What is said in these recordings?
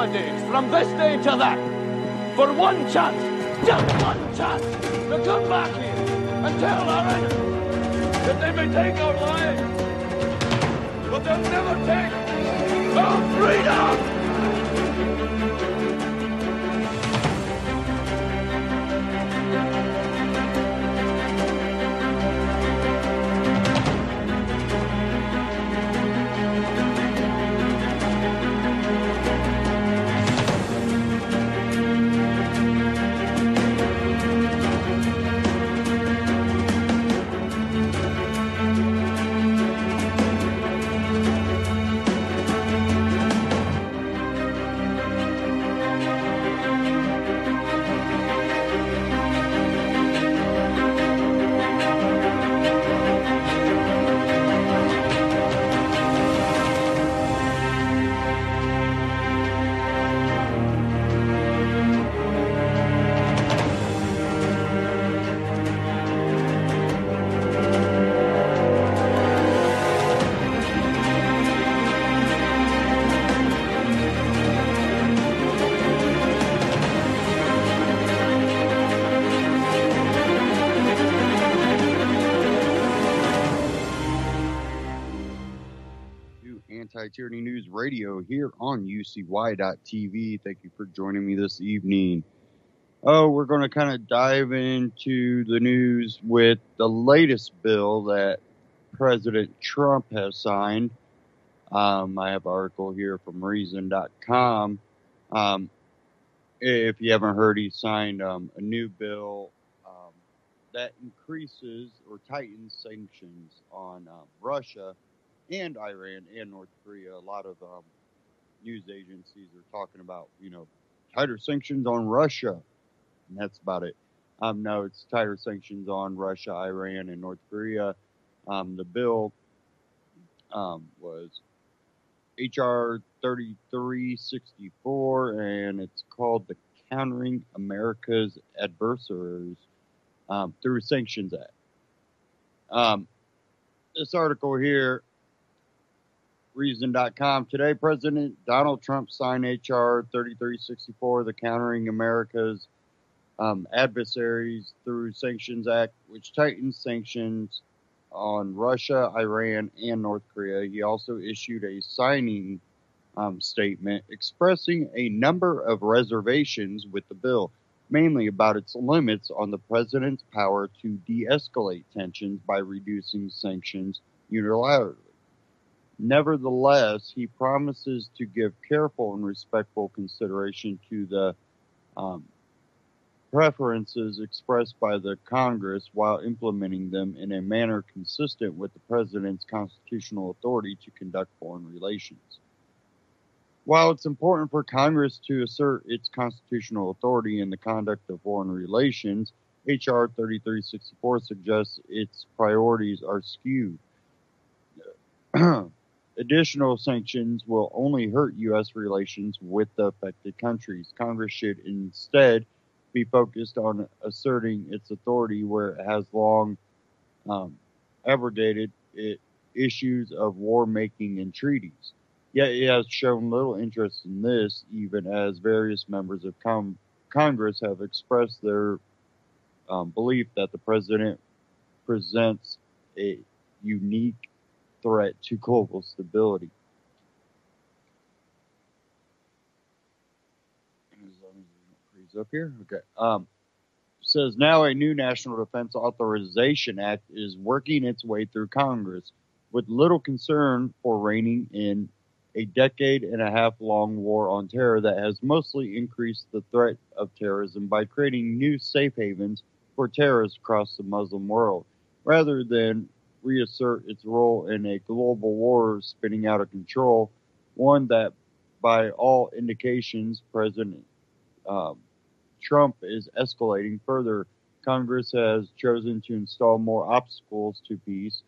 nowadays, from this day to that, for one chance, just one chance, to come back here and tell our enemies that they may take our lives, but they'll never take our freedom! Anti-Tyranny News Radio here on UCY.TV. Thank you for joining me this evening. We're going to kind of dive into the news with the latest bill that President Trump has signed. I have an article here from Reason.com. If you haven't heard, he signed a new bill that increases or tightens sanctions on Russia and Iran and North Korea. A lot of news agencies are talking about, tighter sanctions on Russia, and that's about it. No, it's tighter sanctions on Russia, Iran, and North Korea. The bill was H.R. 3364, and it's called the Countering America's Adversaries Through Sanctions Act. This article here, Reason.com. Today, President Donald Trump signed H.R. 3364, the Countering America's Adversaries Through Sanctions Act, which tightens sanctions on Russia, Iran, and North Korea. He also issued a signing statement expressing a number of reservations with the bill, mainly about its limits on the president's power to de-escalate tensions by reducing sanctions unilaterally. Nevertheless, he promises to give careful and respectful consideration to the preferences expressed by the Congress while implementing them in a manner consistent with the president's constitutional authority to conduct foreign relations. While it's important for Congress to assert its constitutional authority in the conduct of foreign relations, H.R. 3364 suggests its priorities are skewed. Additional sanctions will only hurt U.S. relations with the affected countries. Congress should instead be focused on asserting its authority where it has long abrogated issues of war-making and treaties. Yet it has shown little interest in this, even as various members of Congress have expressed their belief that the president presents a unique threat to global stability. Up here, okay. Says now a new National Defense Authorization Act is working its way through Congress, with little concern for reining in a decade-and-a-half-long war on terror that has mostly increased the threat of terrorism by creating new safe havens for terrorists across the Muslim world, rather than reassert its role in a global war spinning out of control, one that, by all indications, President Trump is escalating further. Congress has chosen to install more obstacles to peace.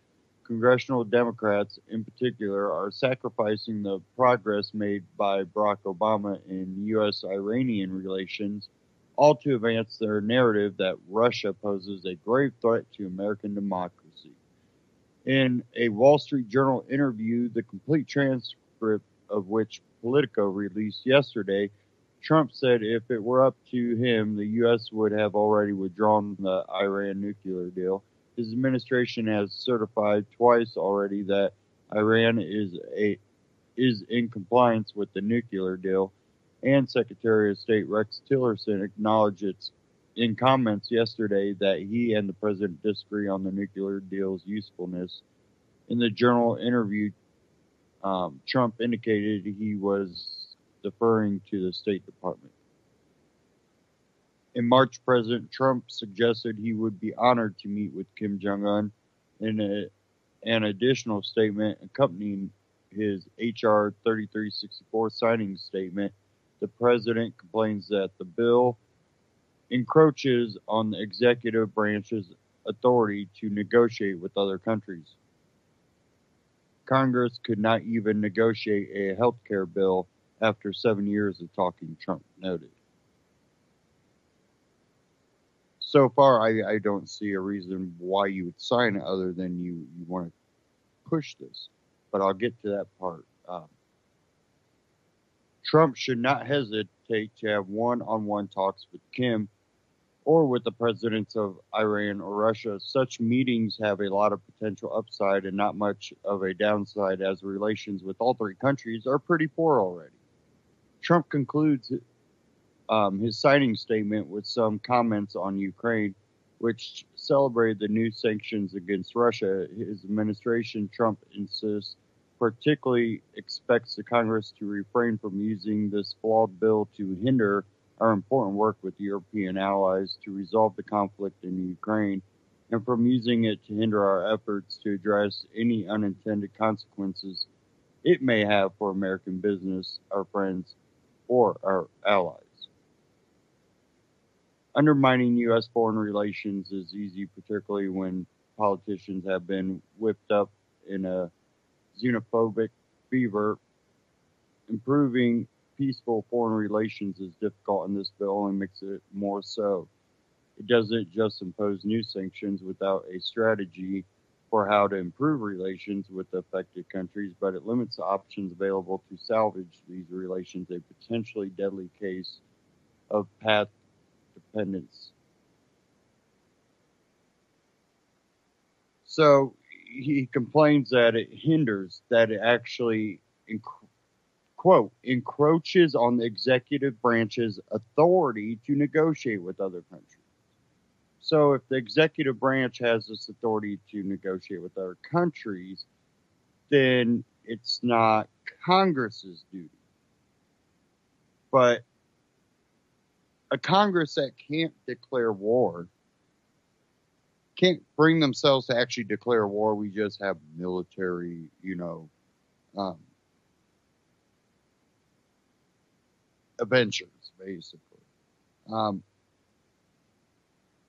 Congressional Democrats, in particular, are sacrificing the progress made by Barack Obama in U.S.-Iranian relations, all to advance their narrative that Russia poses a grave threat to American democracy. In a Wall Street Journal interview, the complete transcript of which Politico released yesterday, Trump said if it were up to him, the U.S. would have already withdrawn the Iran nuclear deal. His administration has certified twice already that Iran is in compliance with the nuclear deal, and Secretary of State Rex Tillerson acknowledged it in comments yesterday that he and the president disagree on the nuclear deal's usefulness. In the Journal interview, Trump indicated he was deferring to the State Department. In March, President Trump suggested he would be honored to meet with Kim Jong-un. In an additional statement accompanying his H.R. 3364 signing statement, the president complains that the bill encroaches on the executive branch's authority to negotiate with other countries. Congress could not even negotiate a health care bill after 7 years of talking, Trump noted. So far, I don't see a reason why you would sign it other than you want to push this. But I'll get to that part. Trump should not hesitate to have one-on-one talks with Kim or with the presidents of Iran or Russia. Such meetings have a lot of potential upside and not much of a downside, as relations with all three countries are pretty poor already. Trump concludes his signing statement with some comments on Ukraine, which celebrated the new sanctions against Russia. His administration, Trump insists, particularly expects the Congress to refrain from using this flawed bill to hinder our important work with European allies to resolve the conflict in Ukraine, and from using it to hinder our efforts to address any unintended consequences it may have for American business, our friends, or our allies. Undermining U.S. foreign relations is easy, particularly when politicians have been whipped up in a xenophobic fever. Improving peaceful foreign relations is difficult, and this bill only makes it more so. It doesn't just impose new sanctions without a strategy for how to improve relations with the affected countries, but it limits the options available to salvage these relations, a potentially deadly case of path dependence. So he complains that it hinders, that it actually, quote, encroaches on the executive branch's authority to negotiate with other countries. So if the executive branch has this authority to negotiate with other countries, then it's not Congress's duty. But a Congress that can't declare war, can't bring themselves to actually declare war. We just have military, adventures, basically.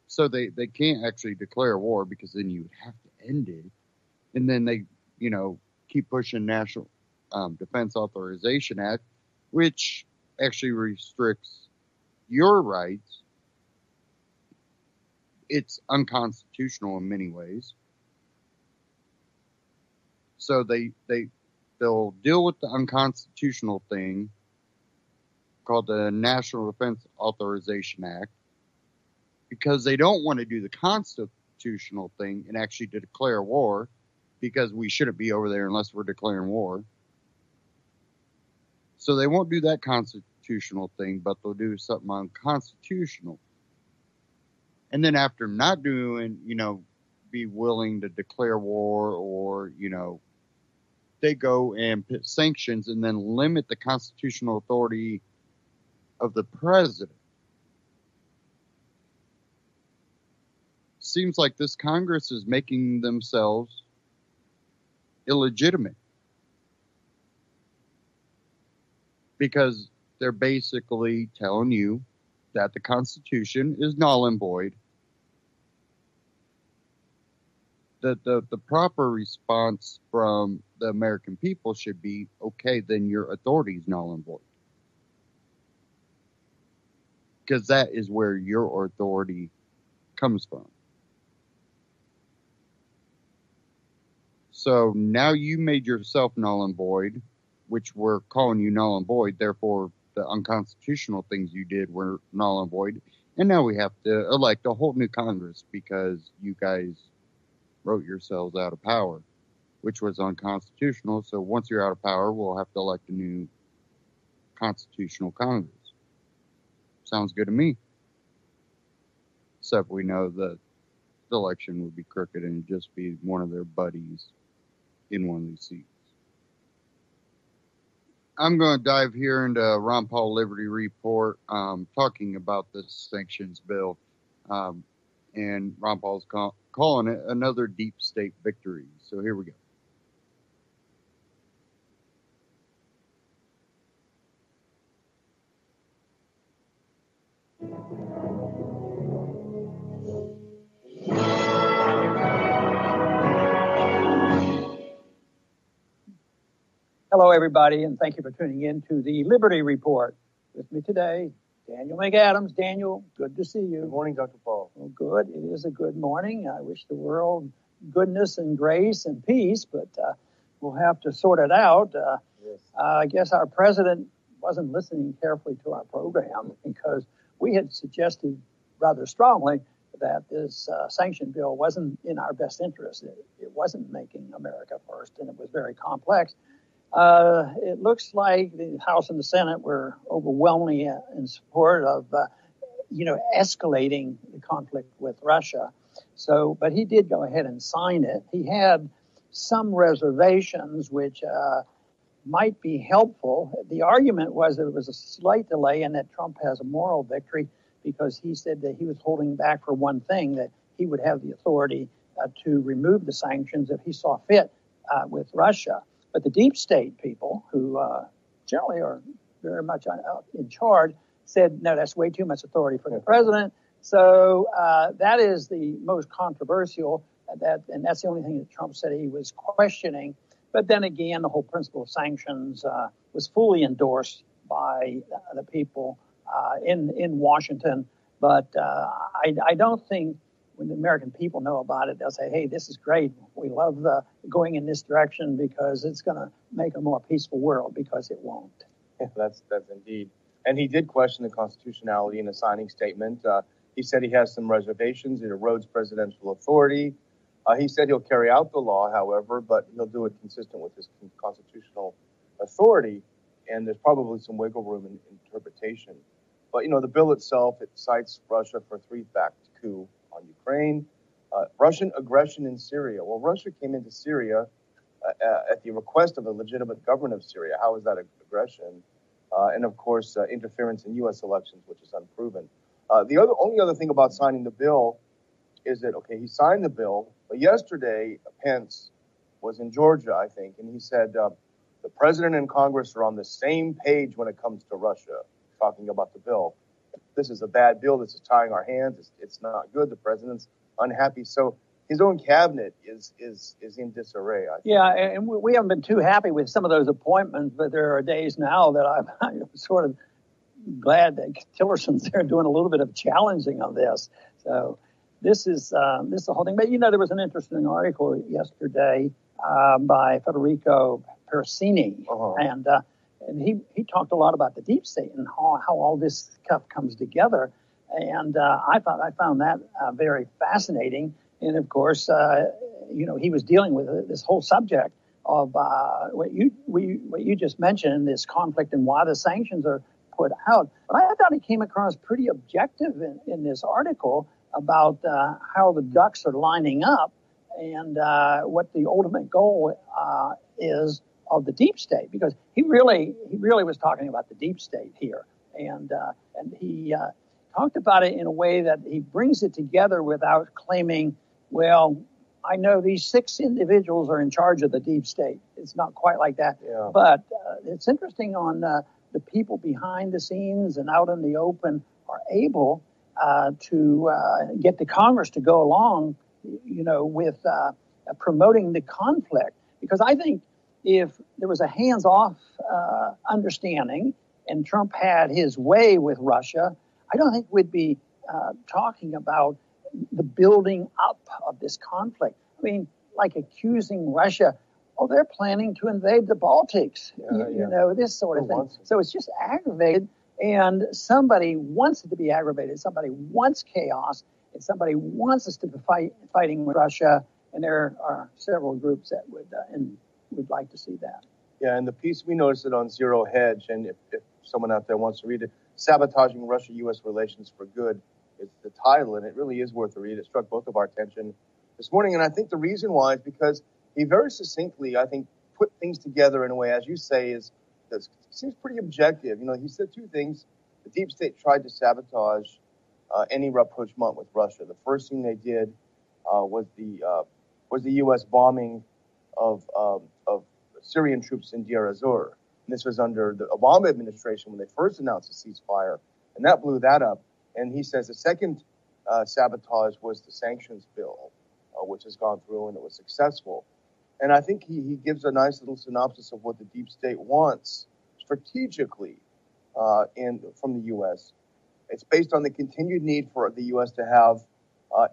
So they can't actually declare war, because then you would have to end it. And then they, keep pushing National Defense Authorization Act, which actually restricts your rights. It's unconstitutional in many ways. So they'll deal with the unconstitutional thing called the National Defense Authorization Act, because they don't want to do the constitutional thing and actually declare war, because we shouldn't be over there unless we're declaring war. So they won't do that constitutional thing, but they'll do something unconstitutional. And then after not doing, be willing to declare war, or, they go and put sanctions and then limit the constitutional authority of the president. Seems like this Congress is making themselves illegitimate, because they're basically telling you that the Constitution is null and void. That the proper response from the American people should be, okay, then your authority is null and void, because that is where your authority comes from. So now you made yourself null and void. which were calling you null and void. Therefore, the unconstitutional things you did were null and void. And now we have to elect a whole new Congress because you guys wrote yourselves out of power, which was unconstitutional. So once you're out of power, we'll have to elect a new constitutional Congress. Sounds good to me. Except we know that the election would be crooked and just be one of their buddies in one of these seats. I'm going to dive here into Ron Paul Liberty Report, talking about this sanctions bill. And Ron Paul's calling it another deep state victory. So here we go. Hello, everybody, and thank you for tuning in to the Liberty Report. With me today, Daniel McAdams. Daniel, good to see you. Good morning, Dr. Paul. Well, good. It is a good morning. I wish the world goodness and grace and peace, but we'll have to sort it out. Yes. I guess our president wasn't listening carefully to our program because we had suggested rather strongly that this sanction bill wasn't in our best interest. It wasn't making America first, and it was very complex. It looks like the House and the Senate were overwhelmingly in support of, escalating the conflict with Russia. So, but he did go ahead and sign it. He had some reservations which might be helpful. The argument was that it was a slight delay and that Trump has a moral victory because he said that he was holding back for one thing, that he would have the authority to remove the sanctions if he saw fit with Russia. But the deep state people, who generally are very much in charge, said, no, that's way too much authority for the president. So that is the most controversial, and that's the only thing that Trump said he was questioning. But then again, the whole principle of sanctions was fully endorsed by the people in Washington. But I don't think when the American people know about it, they'll say, hey, this is great. We love going in this direction because it's going to make a more peaceful world, because it won't. Yeah, that's indeed. And he did question the constitutionality in a signing statement. He said he has some reservations. It erodes presidential authority. He said he'll carry out the law, however, but he'll do it consistent with his constitutional authority. And there's probably some wiggle room in interpretation. But, the bill itself, it cites Russia for a three-fact coup on Ukraine, Russian aggression in Syria. Well, Russia came into Syria at the request of a legitimate government of Syria. How is that aggression? And of course, interference in U.S. elections, which is unproven. The only other thing about signing the bill is that, he signed the bill, but yesterday Pence was in Georgia, I think, and he said the president and Congress are on the same page when it comes to Russia, talking about the bill. This is a bad bill. This is tying our hands. It's not good. The president's unhappy. So his own cabinet is in disarray, I think. Yeah, and we haven't been too happy with some of those appointments, but there are days now that I'm sort of glad that Tillerson's there doing a little bit of challenging on this. So this is the whole thing. But, there was an interesting article yesterday by Federico Persini, and he talked a lot about the deep state and how all this stuff comes together. And I found that very fascinating. And of course, he was dealing with this whole subject of what you just mentioned, this conflict and why the sanctions are put out. But I thought he came across pretty objective in this article about how the ducks are lining up and what the ultimate goal is of the deep state, because he really was talking about the deep state here, and he talked about it in a way that he brings it together without claiming, well, I know these 6 individuals are in charge of the deep state. It's not quite like that, but it's interesting on the people behind the scenes and out in the open are able to get the Congress to go along, with promoting the conflict, because I think if there was a hands-off understanding and Trump had his way with Russia, I don't think we'd be talking about the building up of this conflict. I mean, like accusing Russia, oh, they're planning to invade the Baltics, you know, this sort of thing. So it's just aggravated, and somebody wants it to be aggravated. Somebody wants chaos, and somebody wants us to be fighting with Russia, and there are several groups that would like to see that. Yeah, and the piece, we noticed it on Zero Hedge, and if someone out there wants to read it, Sabotaging Russia-U.S. Relations for Good is the title, and it really is worth a read. It struck both of our attention this morning, and I think the reason why is because he very succinctly, I think, put things together in a way, as you say, seems pretty objective. You know, he said two things. The deep state tried to sabotage any rapprochement with Russia. The first thing they did was the U.S. bombing of Syrian troops in Deir ez-Zor. And this was under the Obama administration when they first announced a ceasefire, and that blew that up. And he says the second sabotage was the sanctions bill, which has gone through and it was successful. And I think he gives a nice little synopsis of what the deep state wants strategically from the U.S. It's based on the continued need for the U.S. to have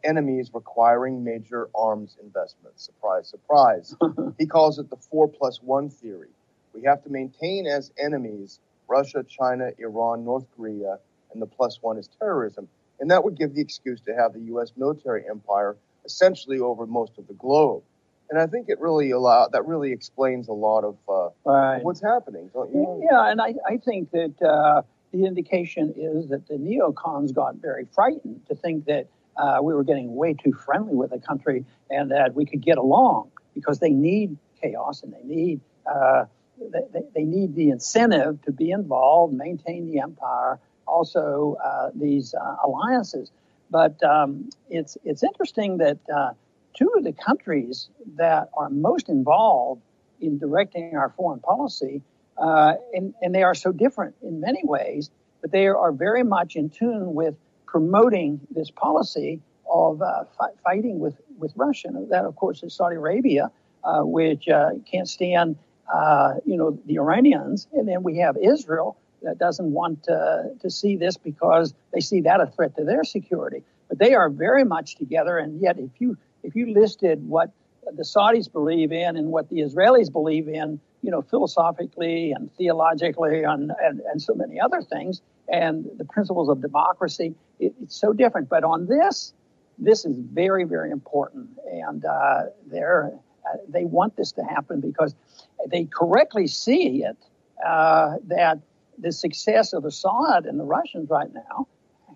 enemies requiring major arms investments. Surprise, surprise. He calls it the 4+1 theory. We have to maintain as enemies Russia, China, Iran, North Korea, and the +1 is terrorism. And that would give the excuse to have the U.S. military empire essentially over most of the globe. And I think it really really explains a lot of what's happening, don't you? Yeah, and I think that the indication is that the neocons got very frightened to think that we were getting way too friendly with the country and that we could get along, because they need chaos and they need the incentive to be involved, maintain the empire, also these alliances. But it's interesting that two of the countries that are most involved in directing our foreign policy, and they are so different in many ways, but they are very much in tune with promoting this policy of fighting with Russia. And that, of course, is Saudi Arabia, which can't stand, the Iranians. And then we have Israel that doesn't want to see this because they see that a threat to their security. But they are very much together. And yet, if you listed what the Saudis believe in and what the Israelis believe in, philosophically and theologically and so many other things, and the principles of democracy, it's so different. But on this is very, very important. And they want this to happen because they correctly see it, that the success of Assad and the Russians right now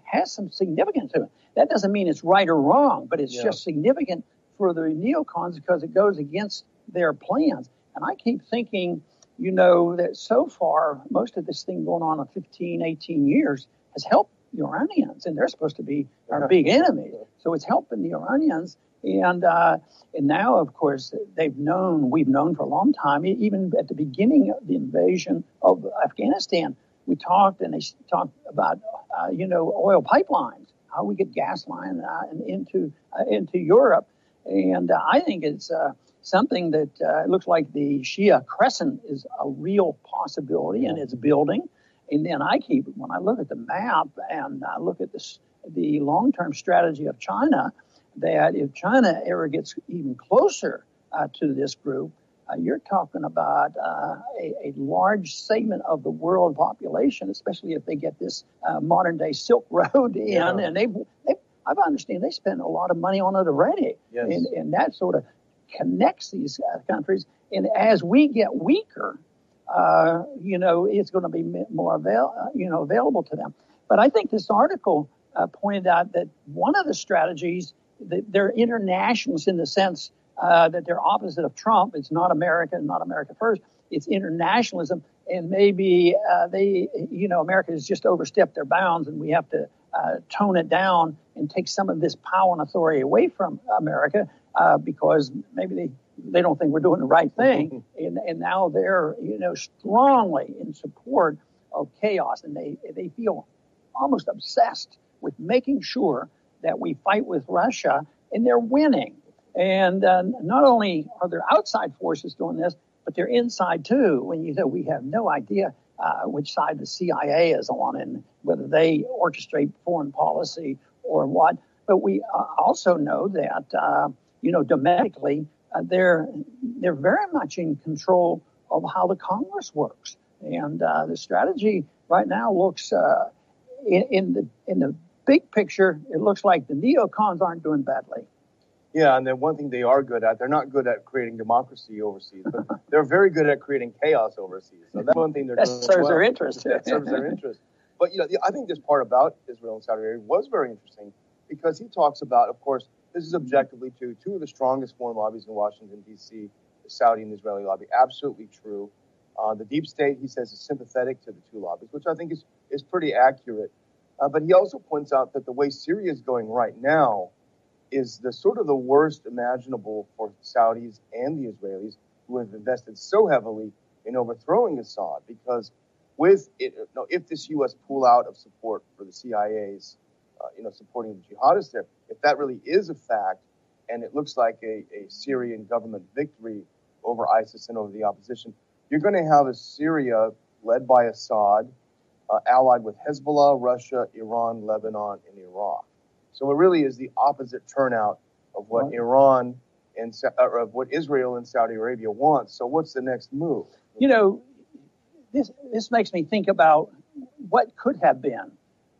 has some significance to it. That doesn't mean it's right or wrong, but it's just significant for the neocons because it goes against their plans. And I keep thinking, that so far, most of this thing going on in 15, 18 years has helped the Iranians, and they're supposed to be our big enemy. So it's helping the Iranians. And now, of course, we've known for a long time, even at the beginning of the invasion of Afghanistan, they talked about, oil pipelines, how we get gas line into Europe. And I think it's something that looks like the Shia Crescent is a real possibility, and it's building. And then when I look at the map and I look at the long-term strategy of China, that if China ever gets even closer to this group, you're talking about a large segment of the world population, especially if they get this modern-day Silk Road in. Yeah. And I understand they spend a lot of money on it already. Yes. And that sort of connects these countries. And as we get weaker, it's going to be more available to them. But I think this article pointed out that one of the strategies, they're internationalists in the sense that they're opposite of Trump. It's not America first. It's internationalism. And maybe America has just overstepped their bounds, and we have to tone it down and take some of this power and authority away from America because maybe they don't think we're doing the right thing. And now they're, strongly in support of chaos. And they feel almost obsessed with making sure that we fight with Russia, and they're winning. And not only are there outside forces doing this, but they're inside too. When we have no idea which side the CIA is on and whether they orchestrate foreign policy or what. But we also know that, domestically, they're very much in control of how the Congress works, and the strategy right now looks in the big picture, it looks like the neocons aren't doing badly. Yeah, and then one thing they are good at, they're not good at creating democracy overseas, but they're very good at creating chaos overseas. So that's one thing they're doing. That serves their interest. That serves their interest. But I think this part about Israel and Saudi Arabia was very interesting because he talks about, of course, this is objectively two of the strongest foreign lobbies in Washington, D.C., the Saudi and the Israeli lobby. Absolutely true. The deep state, he says, is sympathetic to the two lobbies, which I think is pretty accurate. But he also points out that the way Syria is going right now is the sort of the worst imaginable for Saudis and the Israelis, who have invested so heavily in overthrowing Assad, because if this U.S. pullout of support for the CIA's, supporting the jihadists there, if that really is a fact, and it looks like a Syrian government victory over ISIS and over the opposition, you're going to have a Syria led by Assad, allied with Hezbollah, Russia, Iran, Lebanon, and Iraq. So it really is the opposite turnout of what Iran and of what Israel and Saudi Arabia want. So what's the next move? This makes me think about what could have been.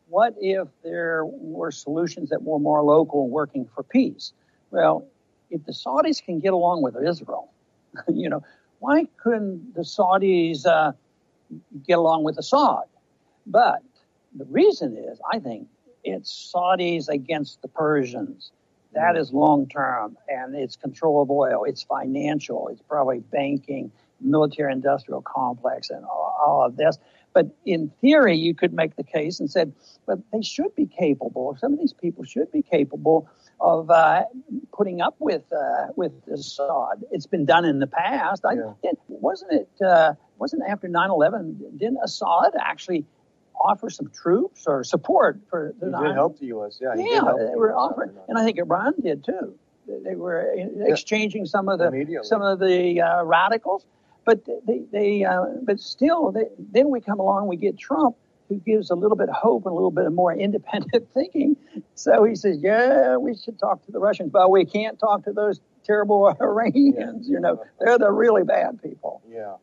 What if there were solutions that were more local and working for peace? Well, if the Saudis can get along with Israel, why couldn't the Saudis get along with Assad? But the reason is, I think, it's Saudis against the Persians. That is long-term, and it's control of oil. It's financial. It's probably banking, military-industrial complex, and all of this. But in theory, you could make the case and said, but they should be capable. Some of these people should be capable of putting up with Assad. It's been done in the past. Wasn't after 9/11? Didn't Assad actually offer some troops or support for the? He did help the U.S. Yeah, they were offering, and I think Iran did too. They were exchanging some of the radicals, but then we come along, we get Trump, who gives a little bit of hope and a little bit of more independent thinking. So he says, yeah, we should talk to the Russians, but we can't talk to those terrible Iranians. They're the really bad people. Yeah.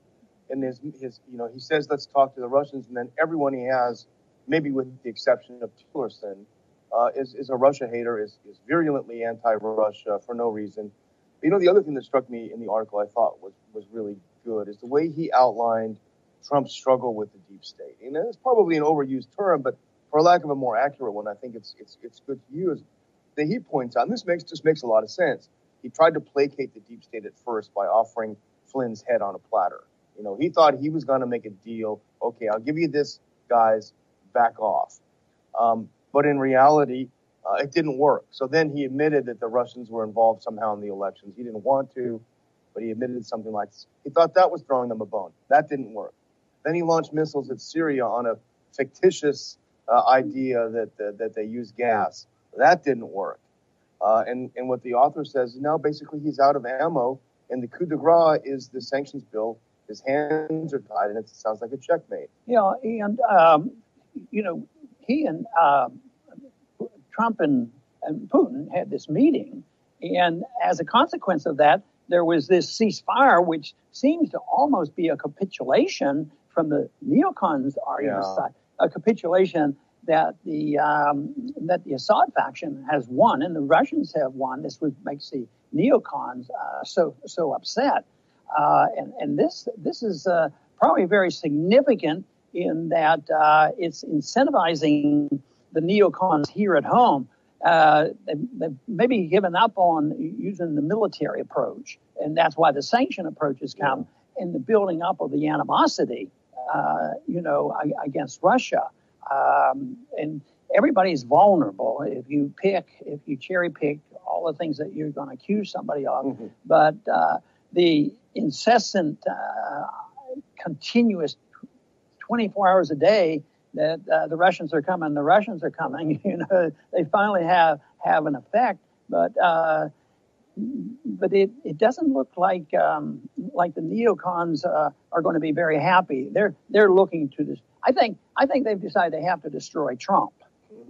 And he says, let's talk to the Russians, and then everyone he has, maybe with the exception of Tillerson, is a Russia hater, is virulently anti-Russia for no reason. But, the other thing that struck me in the article I thought was really good is the way he outlined Trump's struggle with the deep state. And it's probably an overused term, but for lack of a more accurate one, I think it's good to use. That he points out, and this just makes a lot of sense. He tried to placate the deep state at first by offering Flynn's head on a platter. He thought he was going to make a deal. Okay, I'll give you this, guys, back off. But in reality, it didn't work. So then he admitted that the Russians were involved somehow in the elections. He didn't want to, but he admitted something like this. He thought that was throwing them a bone. That didn't work. Then he launched missiles at Syria on a fictitious idea that they use gas. That didn't work. And what the author says, now basically he's out of ammo, and the coup de grace is the sanctions bill. His hands are tied, and it sounds like a checkmate. Yeah, and he and Trump and Putin had this meeting, and as a consequence of that, there was this ceasefire, which seems to almost be a capitulation from the neocons' argument side, a capitulation that the Assad faction has won and the Russians have won. This makes the neocons so upset. And this is probably very significant in that it's incentivizing the neocons here at home. They've maybe given up on using the military approach, and that's why the sanction approach has come in the building up of the animosity, against Russia. And everybody's vulnerable if you cherry pick all the things that you're going to accuse somebody of. Mm-hmm. But the incessant, continuous 24 hours a day that the Russians are coming, they finally have an effect. But it doesn't look like the neocons are going to be very happy. They're looking to this. I think they've decided they have to destroy Trump.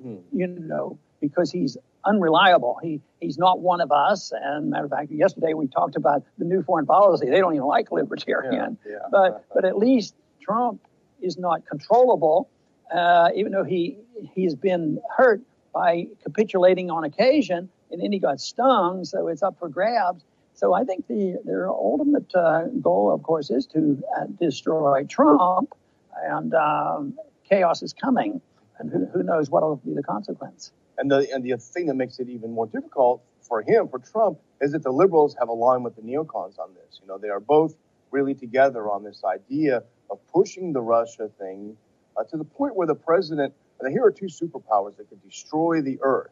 Mm-hmm. because he's unreliable. He's not one of us. And matter of fact, yesterday we talked about the new foreign policy. They don't even like libertarian. But at least Trump is not controllable, even though he's been hurt by capitulating on occasion, and then he got stung, so it's up for grabs. So I think their ultimate goal, of course, is to destroy Trump, and chaos is coming, and who knows what will be the consequence. And the thing that makes it even more difficult for Trump, is that the liberals have aligned with the neocons on this. They are both really together on this idea of pushing the Russia thing to the point where the president, and here are two superpowers that could destroy the earth,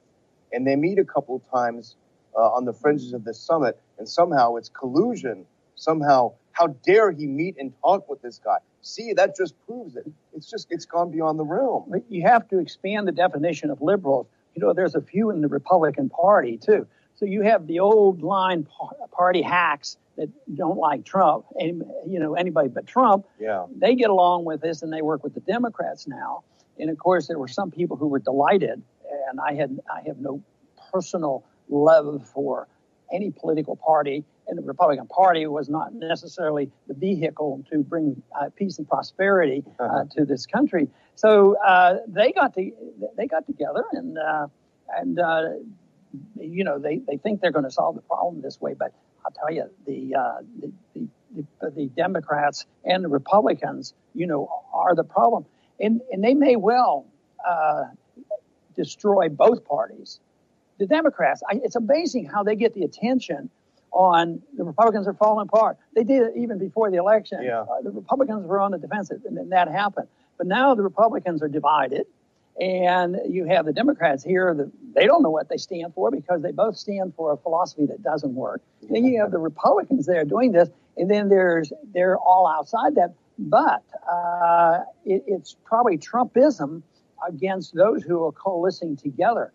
and they meet a couple of times on the fringes of this summit, and somehow it's collusion. Somehow, how dare he meet and talk with this guy? See, that just proves it. It's gone beyond the realm. But you have to expand the definition of liberals. There's a few in the Republican Party, too. So you have the old line party hacks that don't like Trump, and, anybody but Trump. Yeah. They get along with this, and they work with the Democrats now. And, of course, there were some people who were delighted, and I have no personal love for any political party, and the Republican Party was not necessarily the vehicle to bring peace and prosperity to this country. So they got together, and they think they're going to solve the problem this way. But I'll tell you, the Democrats and the Republicans, are the problem, and they may well destroy both parties. The Democrats, it's amazing how they get the attention on the Republicans are falling apart. They did it even before the election. Yeah. The Republicans were on the defensive, and then that happened. But now the Republicans are divided, and you have the Democrats here that they don't know what they stand for because they both stand for a philosophy that doesn't work. Yeah. Then you have the Republicans there doing this, and then they're all outside that. But it's probably Trumpism against those who are coalescing together.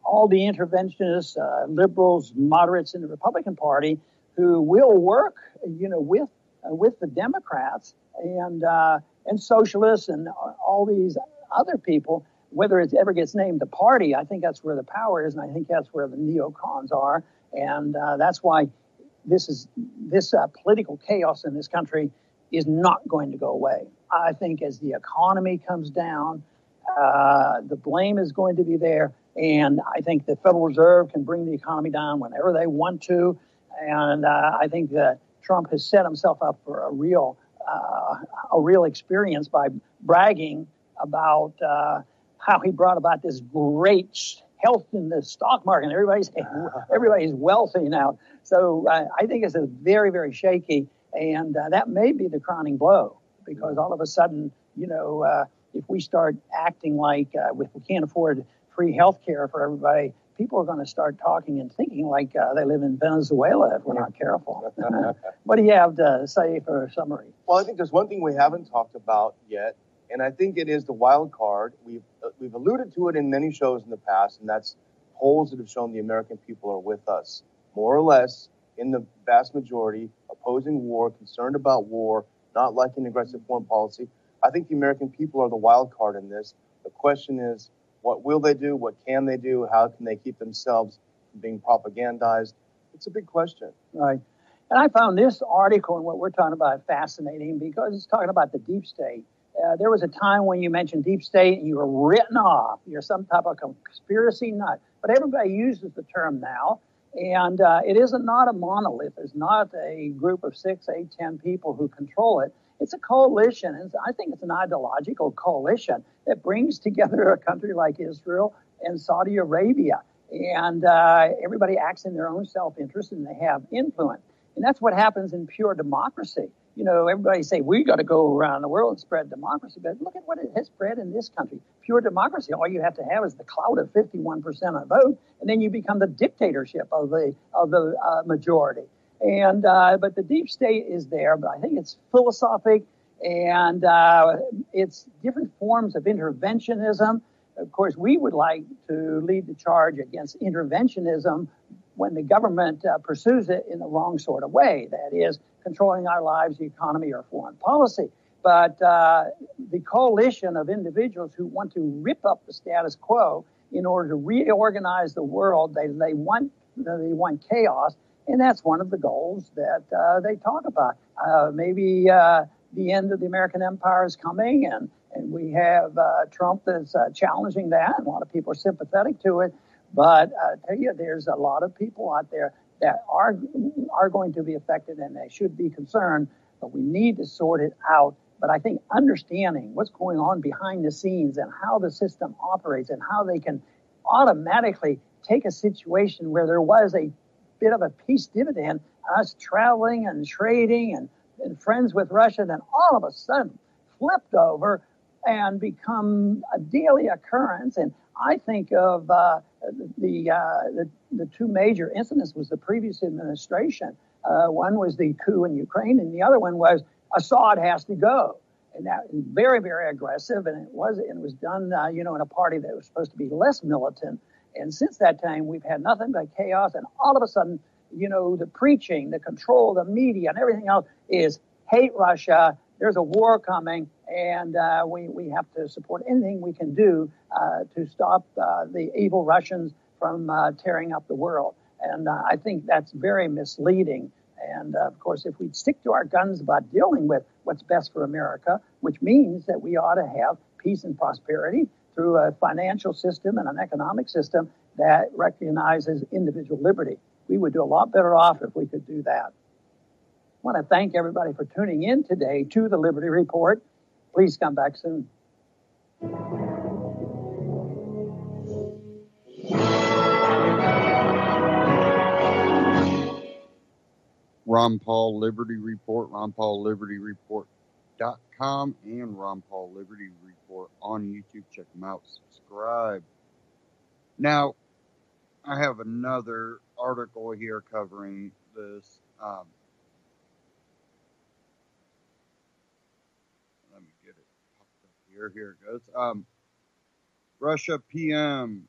All the interventionists, liberals, moderates in the Republican Party, who will work, with the Democrats and socialists and all these other people. Whether it ever gets named a party, I think that's where the power is, and I think that's where the neocons are, and that's why this political chaos in this country is not going to go away. I think as the economy comes down, the blame is going to be there. And I think the Federal Reserve can bring the economy down whenever they want to. And I think that Trump has set himself up for a real experience by bragging about how he brought about this great health in the stock market. Everybody's wealthy now. So I think it's a very, very shaky. And that may be the crowning blow, because all of a sudden, if we start acting like if we can't afford free health care for everybody, people are going to start talking and thinking like they live in Venezuela if we're not careful. What do you have to say for a summary? Well, I think there's one thing we haven't talked about yet, and I think it is the wild card. We've alluded to it in many shows in the past, and that's polls that have shown the American people are with us, more or less, in the vast majority, opposing war, concerned about war, not liking aggressive foreign policy. I think the American people are the wild card in this. The question is, what will they do? What can they do? How can they keep themselves from being propagandized? It's a big question. Right. And I found this article and what we're talking about fascinating because it's talking about the deep state. There was a time when you mentioned deep state and you were written off. You're some type of conspiracy nut. But everybody uses the term now. And it is not a monolith. There's not a group of 6, 8, 10 people who control it. It's a coalition. And I think it's an ideological coalition that brings together a country like Israel and Saudi Arabia. And everybody acts in their own self-interest and they have influence. And that's what happens in pure democracy. Everybody say, we got to go around the world and spread democracy. But look at what it has spread in this country. Pure democracy. All you have to have is the clout of 51% of the vote, and then you become the dictatorship of the majority. And but the deep state is there, but I think it's philosophic, and it's different forms of interventionism. Of course, we would like to lead the charge against interventionism when the government pursues it in the wrong sort of way. That is, controlling our lives, the economy, or foreign policy. But the coalition of individuals who want to rip up the status quo in order to reorganize the world, they want chaos, and that's one of the goals that they talk about. Maybe the end of the American empire is coming, and we have Trump that's challenging that, and a lot of people are sympathetic to it. But I tell you, there's a lot of people out there that are going to be affected, and they should be concerned. But we need to sort it out. But I think understanding what's going on behind the scenes and how the system operates and how they can automatically take a situation where there was a bit of a peace dividend, us traveling and trading and friends with Russia, then all of a sudden flipped over and become a daily occurrence. And I think of the two major incidents was the previous administration. One was the coup in Ukraine, and the other one was Assad has to go. And that was very, very aggressive, and it was done, in a party that was supposed to be less militant. And since that time, we've had nothing but chaos, and all of a sudden, the preaching, the control, the media, and everything else is hate Russia. There's a war coming, and we have to support anything we can do to stop the evil Russians from tearing up the world. And I think that's very misleading. And, of course, if we stick to our guns about dealing with what's best for America, which means that we ought to have peace and prosperity through a financial system and an economic system that recognizes individual liberty. We would do a lot better off if we could do that. I want to thank everybody for tuning in today to the Liberty Report. Please come back soon. Ron Paul Liberty Report, RonPaulLibertyReport.com, and Ron Paul Liberty Report on YouTube. Check them out. Subscribe. Now, I have another article here covering this. Let me get it popped up here. Here it goes. Russia PM.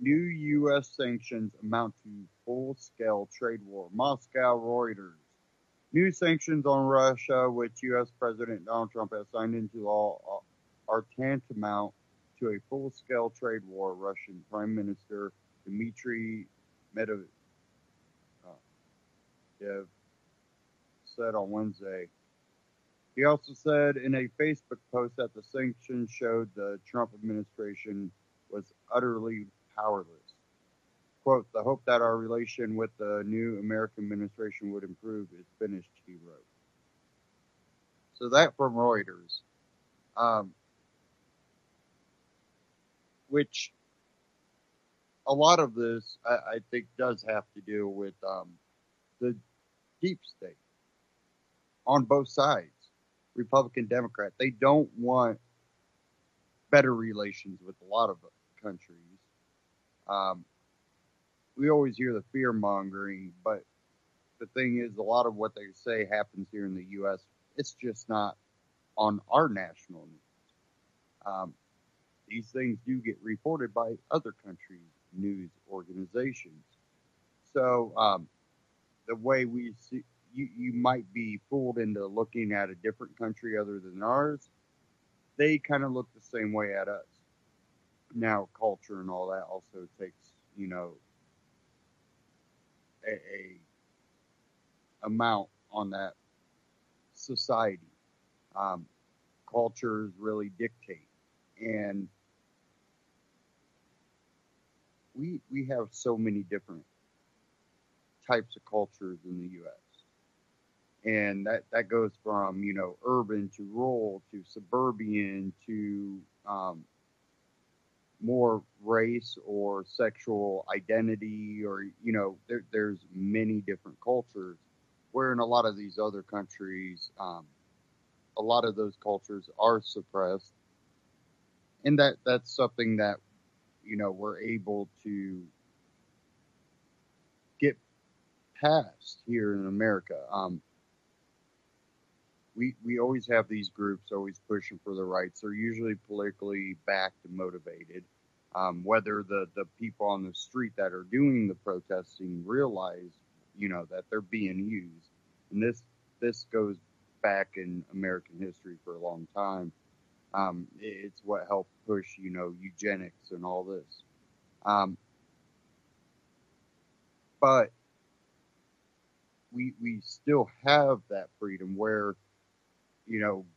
New U.S. sanctions amount to full-scale trade war. Moscow, Reuters. New sanctions on Russia, which U.S. President Donald Trump has signed into law, are tantamount to a full-scale trade war, Russian Prime Minister Dmitry Medvedev said on Wednesday. He also said in a Facebook post that the sanctions showed the Trump administration was utterly powerless. Quote, the hope that our relation with the new American administration would improve is finished, he wrote. So that from Reuters, which a lot of this, I think, does have to do with the deep state on both sides, Republican, Democrat. They don't want better relations with a lot of countries. We always hear the fear mongering, but the thing is, a lot of what they say happens here in the U.S. It's just not on our national news. These things do get reported by other countries' news organizations. So the way we see, you might be fooled into looking at a different country other than ours. They kind of look the same way at us. Now, culture and all that also takes, a amount on that society. Cultures really dictate. And we have so many different types of cultures in the U.S. And that goes from, urban to rural to suburban to more race or sexual identity, or, there's many different cultures, where in a lot of these other countries, a lot of those cultures are suppressed. And that's something that, we're able to get past here in America. We always have these groups always pushing for the rights. They're usually politically backed and motivated. Whether the people on the street that are doing the protesting realize, that they're being used. And this goes back in American history for a long time. It's what helped push, eugenics and all this. But we still have that freedom where,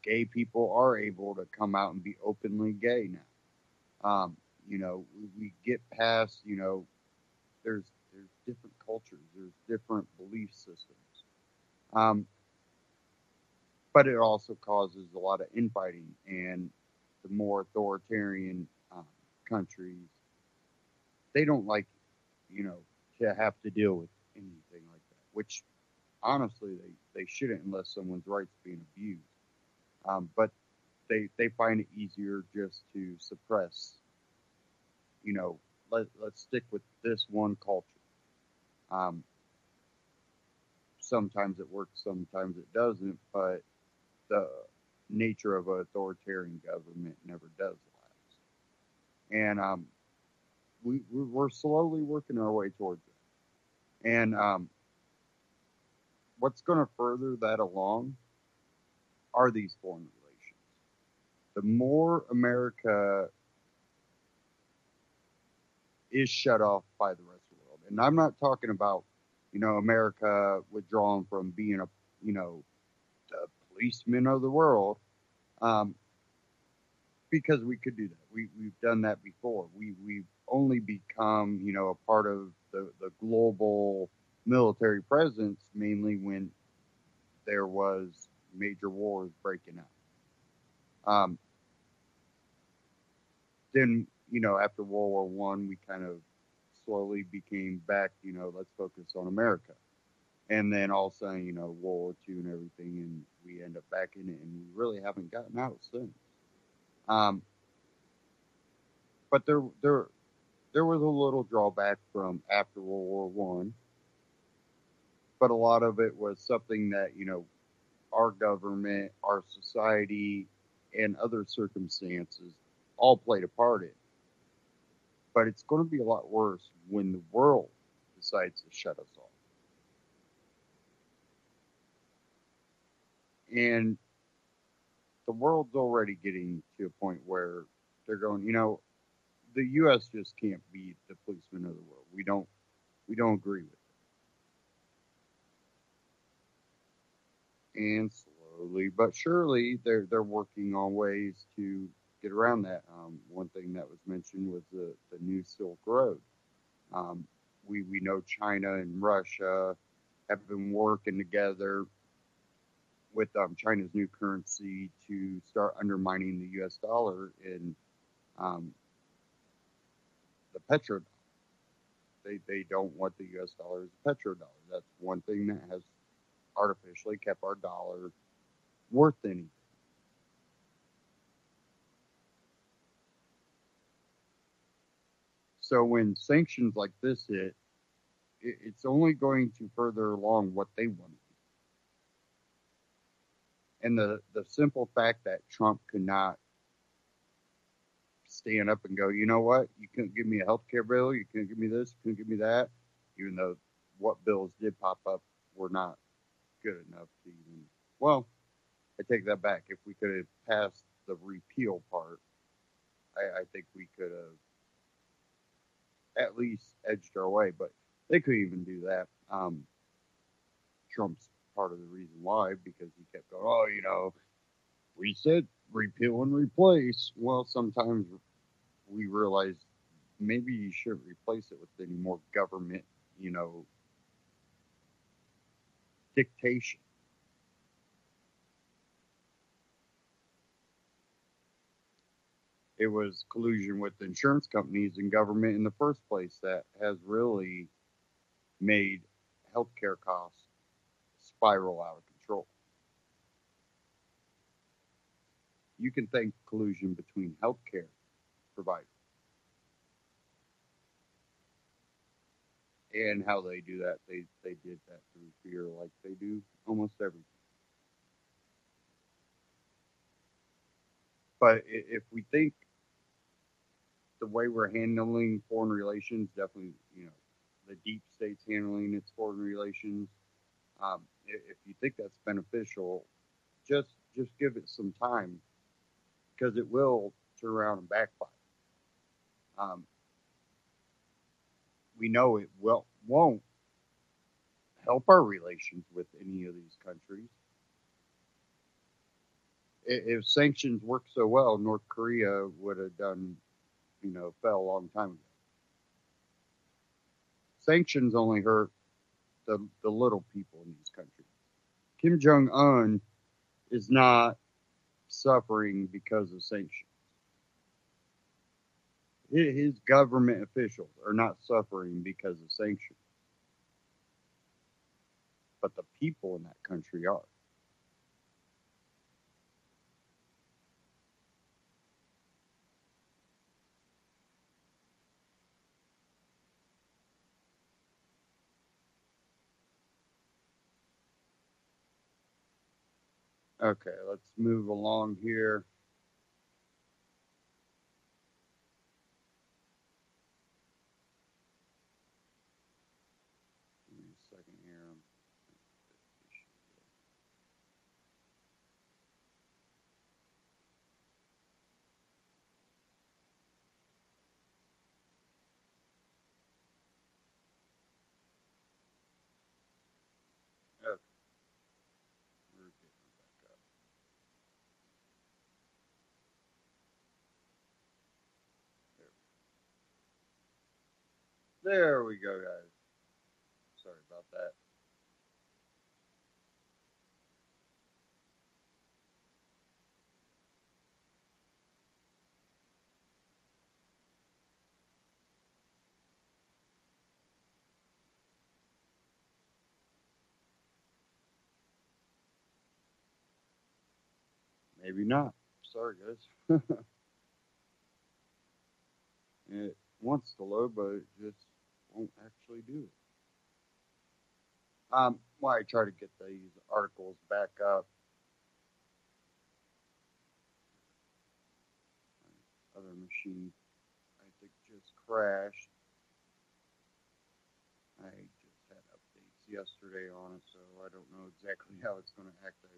gay people are able to come out and be openly gay now. We get past, there's different cultures, there's different belief systems. But it also causes a lot of infighting, and the more authoritarian countries, they don't like, to have to deal with anything like that, which honestly they shouldn't unless someone's rights being abused. But they find it easier just to suppress, let's stick with this one culture. Sometimes it works, sometimes it doesn't, but the nature of an authoritarian government never does last. And we're slowly working our way towards it. And what's going to further that along are these foreign relations. The more America is shut off by the rest of the world, and I'm not talking about, America withdrawing from being the policeman of the world, because we could do that. We've done that before. We've only become, a part of the global military presence mainly when there was major wars breaking out. Then, after World War One, we kind of slowly became back, let's focus on America. And then all of a sudden, World War II and everything, and we end up back in it, and we really haven't gotten out since. But there was a little drawback from after World War One, but a lot of it was something that, our government, our society, and other circumstances all played a part in. But it's going to be a lot worse when the world decides to shut us off. And the world's already getting to a point where they're going, the U.S. just can't be the policeman of the world. We don't agree with it. And slowly but surely, they're working on ways to get around that. One thing that was mentioned was the new Silk Road. We know China and Russia have been working together with China's new currency to start undermining the U.S. dollar in the petrodollar. They don't want the U.S. dollar as a petrodollar. That's one thing that has artificially kept our dollar worth anything. So when sanctions like this hit, it's only going to further along what they want to do. And the simple fact that Trump could not stand up and go, you know what, you couldn't give me a health care bill, you couldn't give me this, you couldn't give me that, even though what bills did pop up were not good enough to even, well, I take that back. If we could have passed the repeal part, I think we could have at least edged our way, but they couldn't even do that. Trump's part of the reason why, because he kept going, we said repeal and replace. Well, sometimes we realize maybe you shouldn't replace it with any more government, dictation. It was collusion with insurance companies and government in the first place that has really made healthcare costs spiral out of control. You can thank collusion between healthcare providers and how they do that. They did that through fear, like they do almost everything. But if we think the way we're handling foreign relations, definitely, the deep state's handling its foreign relations. If you think that's beneficial, just give it some time, because it will turn around and backfire. We know it won't help our relations with any of these countries. If sanctions work so well, North Korea would have fell a long time ago. Sanctions only hurt the little people in these countries. Kim Jong-un is not suffering because of sanctions. His government officials are not suffering because of sanctions. But the people in that country are. Okay, let's move along here. Give me a second here. Okay. We're getting back up. There we go, guys. Sorry about that. Maybe not. Sorry, guys. It wants to load, but it just won't actually do it. Why I try to get these articles back up. My other machine, I think, just crashed. I just had updates yesterday on it, so I don't know exactly how it's going to act. I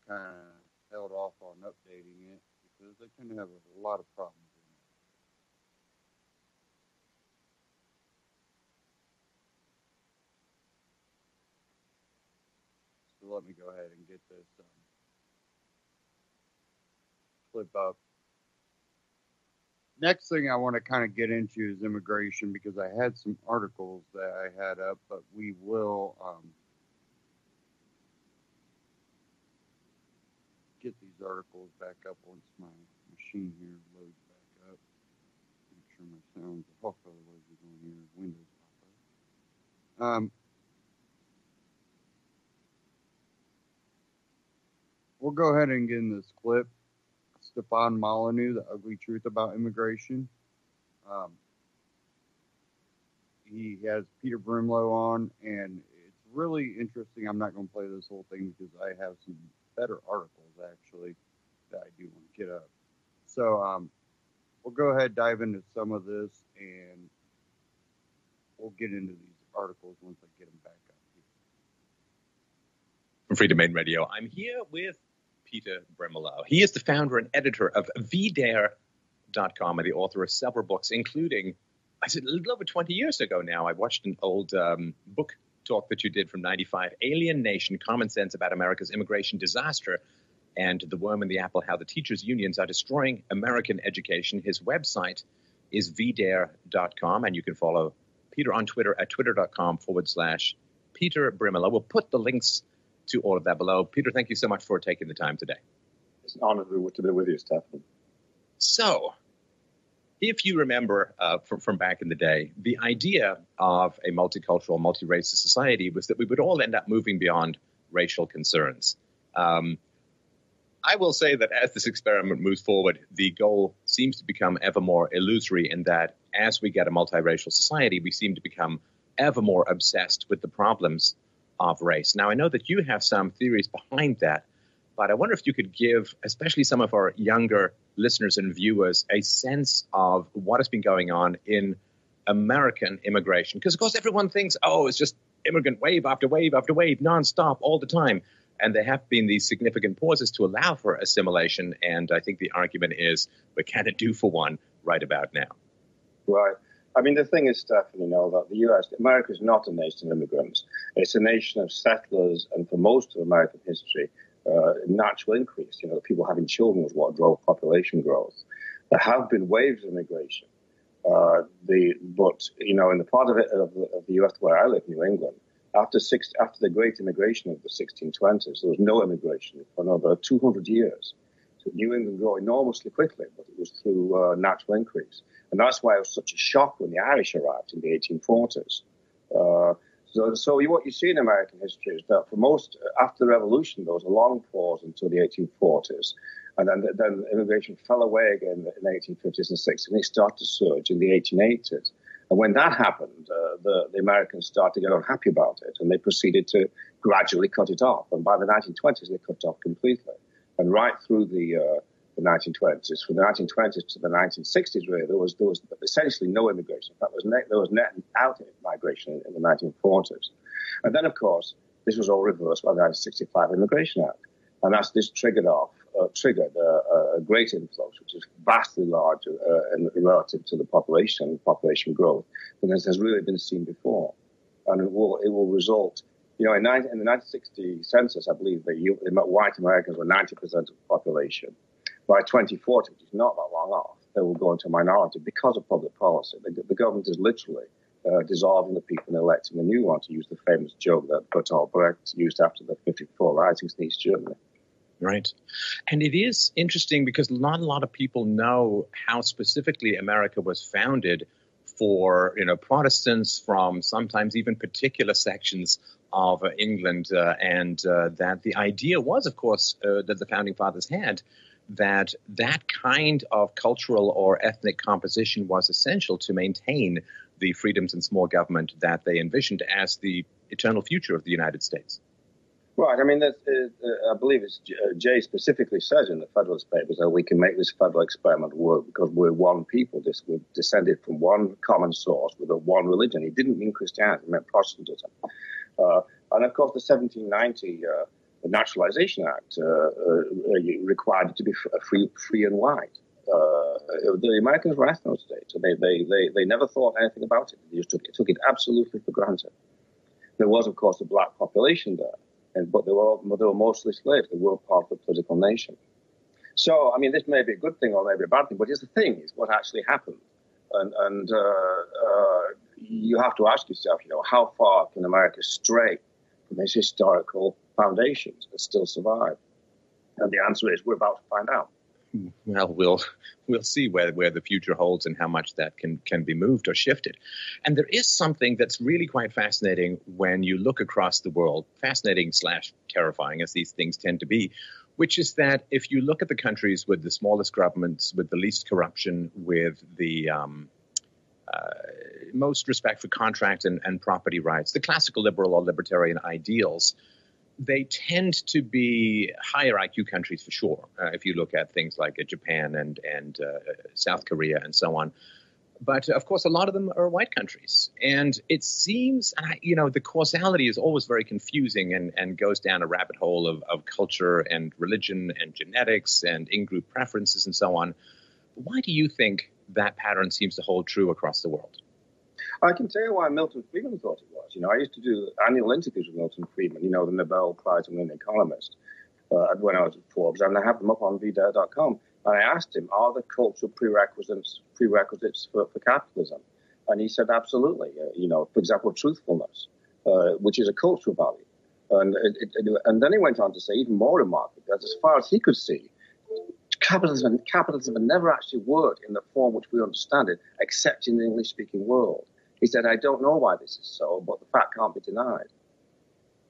kind of held off on updating it because they tend to have a lot of problems in it. So let me go ahead and get this clip up. Next thing I want to kind of get into is immigration, because I had some articles that I had up, but we will get these articles back up once my machine here loads back up. Make sure my sound's off, otherwise you're going to hear Windows pop up. We'll go ahead and get in this clip. Stefan Molyneux, The Ugly Truth About Immigration. He has Peter Brimlow on, and it's really interesting. I'm not going to play this whole thing because I have some better articles, actually, that I do want to get up. So we'll go ahead, dive into some of this, and we'll get into these articles once I get them back up here. From Freedom Main Radio, I'm here with Peter Brimlow. He is the founder and editor of VDare.com and the author of several books, including, I said, a little over 20 years ago now, I watched an old book talk that you did from 95, Alien Nation, Common Sense About America's Immigration Disaster, and The Worm in the Apple, How the Teachers' Unions Are Destroying American Education. His website is VDare.com, and you can follow Peter on Twitter at twitter.com/Peter Brimlow. We'll put the links to all of that below. Peter, thank you so much for taking the time today. It's an honor to be with you, Stefan. So, if you remember from back in the day, the idea of a multicultural, multi-racist society was that we would all end up moving beyond racial concerns. I will say that as this experiment moves forward, the goal seems to become ever more illusory, in that as we get a multiracial society, we seem to become ever more obsessed with the problems of race. Now, I know that you have some theories behind that, but I wonder if you could give, especially some of our younger listeners and viewers, a sense of what has been going on in American immigration. Because, of course, everyone thinks, oh, it's just immigrant wave after wave after wave, nonstop, all the time. And there have been these significant pauses to allow for assimilation. And I think the argument is we're kind of due for one right about now. Right. I mean, the thing is, Stefan, that America is not a nation of immigrants. It's a nation of settlers, and for most of American history, natural increase. People having children was what drove population growth. There have been waves of immigration. But in the part of the U.S. where I live, New England, after the Great Immigration of the 1620s, there was no immigration for another 200 years. So New England grew enormously quickly, but it was through natural increase. And that's why it was such a shock when the Irish arrived in the 1840s. So what you see in American history is that for most, after the Revolution, there was a long pause until the 1840s. And then immigration fell away again in the 1850s and 60s, and it started to surge in the 1880s. And when that happened, the Americans started to get unhappy about it, and they proceeded to gradually cut it off. And by the 1920s, they cut it off completely. And right through the 1920s, from the 1920s to the 1960s, really, there was essentially no immigration. In fact, there was net out migration in the 1940s. And then, of course, this was all reversed by the 1965 Immigration Act. And this triggered a great influx, which is vastly larger relative to the population growth than has really been seen before. And it will result, in the 1960 census, I believe white Americans were 90% of the population. By 2040, which is not that long off, they will go into a minority because of public policy. The government is literally dissolving the people and electing a new one, to use the famous joke that Bertolt Brecht used after the 54 riots in East Germany. Right. And it is interesting because not a lot of people know how specifically America was founded for, Protestants from sometimes even particular sections of England, and that the idea was, of course, that the Founding Fathers had, that kind of cultural or ethnic composition was essential to maintain the freedoms and small government that they envisioned as the eternal future of the United States. Right. I mean, I believe Jay specifically says in the Federalist Papers that we can make this federal experiment work because we're one people. We're descended from one common source with one religion. He didn't mean Christianity, he meant Protestantism. And of course, the 1790 Naturalization Act required it to be free and white. The Americans were ethno states, so they never thought anything about it. They just took it absolutely for granted. There was, of course, a black population there, but they were mostly slaves. They were part of the political nation. So, I mean, this may be a good thing or maybe a bad thing, but here's the thing: is what actually happened, and you have to ask yourself, how far can America stray from its historical foundations that still survive? And the answer is we're about to find out. Well, we'll see where the future holds and how much that can be moved or shifted. And there is something that's really quite fascinating when you look across the world, fascinating / terrifying as these things tend to be, which is that if you look at the countries with the smallest governments, with the least corruption, with the most respect for contract and property rights, the classical liberal or libertarian ideals, they tend to be higher IQ countries for sure, if you look at things like Japan and South Korea and so on. But, of course, a lot of them are white countries. And it seems, the causality is always very confusing and goes down a rabbit hole of culture and religion and genetics and in-group preferences and so on. Why do you think that pattern seems to hold true across the world? I can tell you why Milton Friedman thought it was. I used to do annual interviews with Milton Friedman, the Nobel Prize-winning economist, when I was at Forbes, and I have them up on VDare.com. And I asked him, are there cultural prerequisites for capitalism? And he said, absolutely. For example, truthfulness, which is a cultural value. And then he went on to say, even more remarkably, that as far as he could see, capitalism had never actually worked in the form which we understand it, except in the English-speaking world. He said, I don't know why this is so, but the fact can't be denied.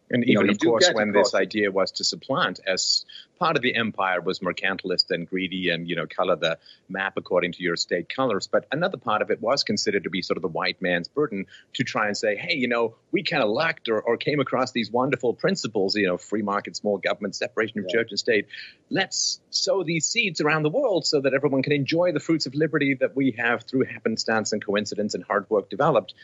And even, of course, when this idea was to supplant, as part of the empire was mercantilist and greedy and, color the map according to your state colors. But another part of it was considered to be sort of the white man's burden to try and say, hey, we kind of lacked or came across these wonderful principles, free market, small government, separation of church and state. Let's sow these seeds around the world so that everyone can enjoy the fruits of liberty that we have through happenstance and coincidence and hard work developed.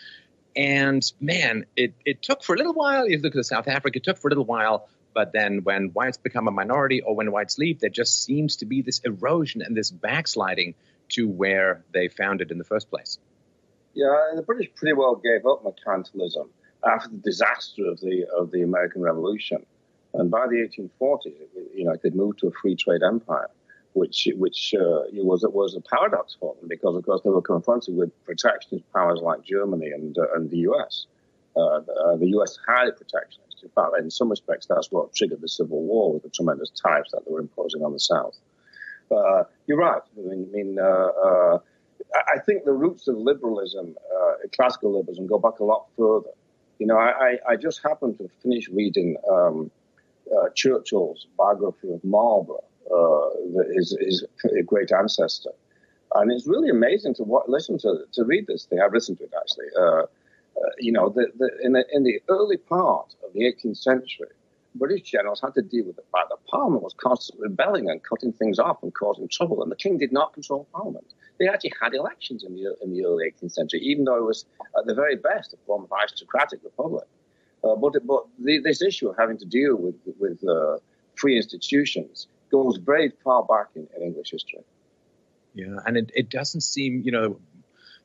And, man, it took for a little while. You look at South Africa, it took for a little while, But then when whites become a minority or when whites leave, there just seems to be this erosion and this backsliding to where they found it in the first place. Yeah, the British pretty well gave up mercantilism after the disaster of the American Revolution. And by the 1840s, they'd moved to a free trade empire, which was a paradox for them because, of course, they were confronted with protectionist powers like Germany and the U.S. The U.S. highly protectionist. In fact, in some respects, that's what triggered the Civil War with the tremendous tariffs that they were imposing on the South. You're right. I think the roots of liberalism, classical liberalism, go back a lot further. I just happened to finish reading Churchill's biography of Marlborough, his great ancestor. And it's really amazing to read this thing. I've listened to it, actually. In the early part of the 18th century, British generals had to deal with the fact that Parliament was constantly rebelling and cutting things off and causing trouble, and the king did not control Parliament. They actually had elections in the early 18th century, even though it was at the very best a form of aristocratic republic. But this issue of having to deal with free institutions goes very far back in English history. Yeah, and it doesn't seem,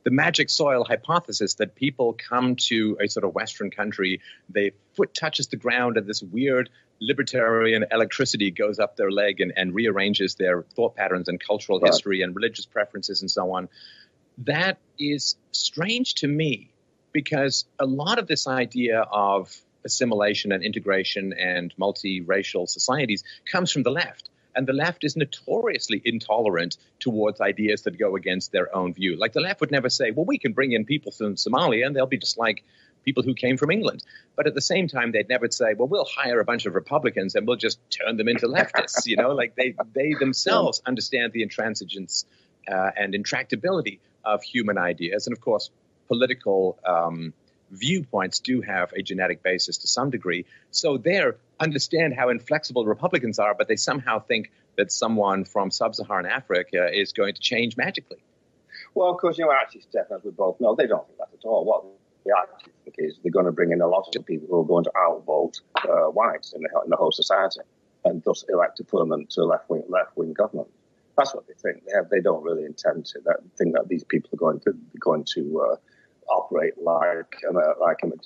the magic soil hypothesis that people come to a sort of Western country, their foot touches the ground, and this weird libertarian electricity goes up their leg and rearranges their thought patterns and cultural history and religious preferences and so on. That is strange to me because a lot of this idea of assimilation and integration and multiracial societies comes from the left. And the left is notoriously intolerant towards ideas that go against their own view. Like the left would never say, well, we can bring in people from Somalia and they'll be just like people who came from England. But at the same time, they'd never say, well, we'll hire a bunch of Republicans and we'll just turn them into leftists. Like they themselves understand the intransigence and intractability of human ideas. And of course, political viewpoints do have a genetic basis to some degree. So they understand how inflexible Republicans are, but they somehow think that someone from sub-Saharan Africa is going to change magically. Well, of course, actually, Stefan, as we both know, they don't think that at all. What they actually think is they're going to bring in a lot of people who are going to outvote whites in the whole society and thus elect a permanent left-wing government. That's what they think. They don't really intend to think that these people are going to operate like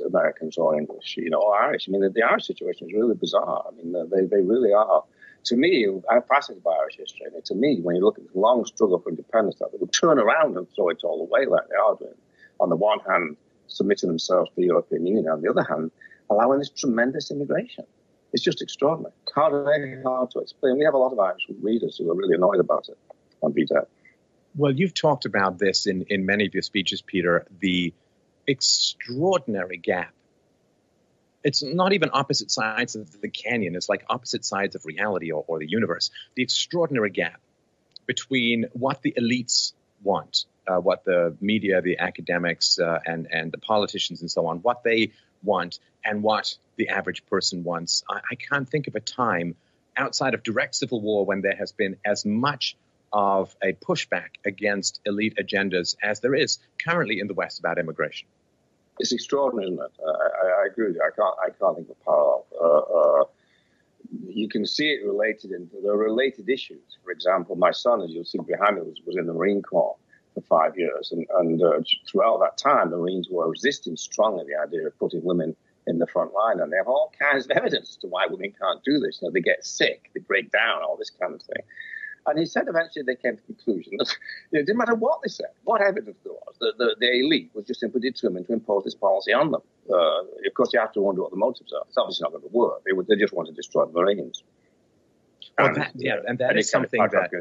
Americans or English, or Irish. I mean, the Irish situation is really bizarre. I mean, they really are. To me, I'm fascinated by Irish history. And to me, when you look at the long struggle for independence, that they would turn around and throw it all away like they are doing. On the one hand, submitting themselves to the European Union. On the other hand, allowing this tremendous immigration. It's just extraordinary. Very hard to explain. We have a lot of Irish readers who are really annoyed about it on VDEP. Well, you've talked about this in many of your speeches, Peter, the extraordinary gap. It's not even opposite sides of the canyon. It's like opposite sides of reality or the universe. The extraordinary gap between what the elites want, what the media, the academics, and the politicians and so on, what they want and what the average person wants. I can't think of a time outside of direct civil war when there has been as much of a pushback against elite agendas as there is currently in the West about immigration. It's extraordinary, isn't it? I agree with you. I can't think of a parallel. You can see it related into the related issues. For example, my son, as you'll see behind me, was in the Marine Corps for 5 years. And throughout that time, the Marines were resisting strongly the idea of putting women in the front line. And they have all kinds of evidence as to why women can't do this. They get sick, they break down, all this kind of thing. And he said eventually they came to the conclusion that it didn't matter what they said, what evidence there was, the elite was just simply determined to impose this policy on them. Of course, you have to wonder what the motives are. It's obviously not going to work. They just want to destroy the Marines. Well, that is something that...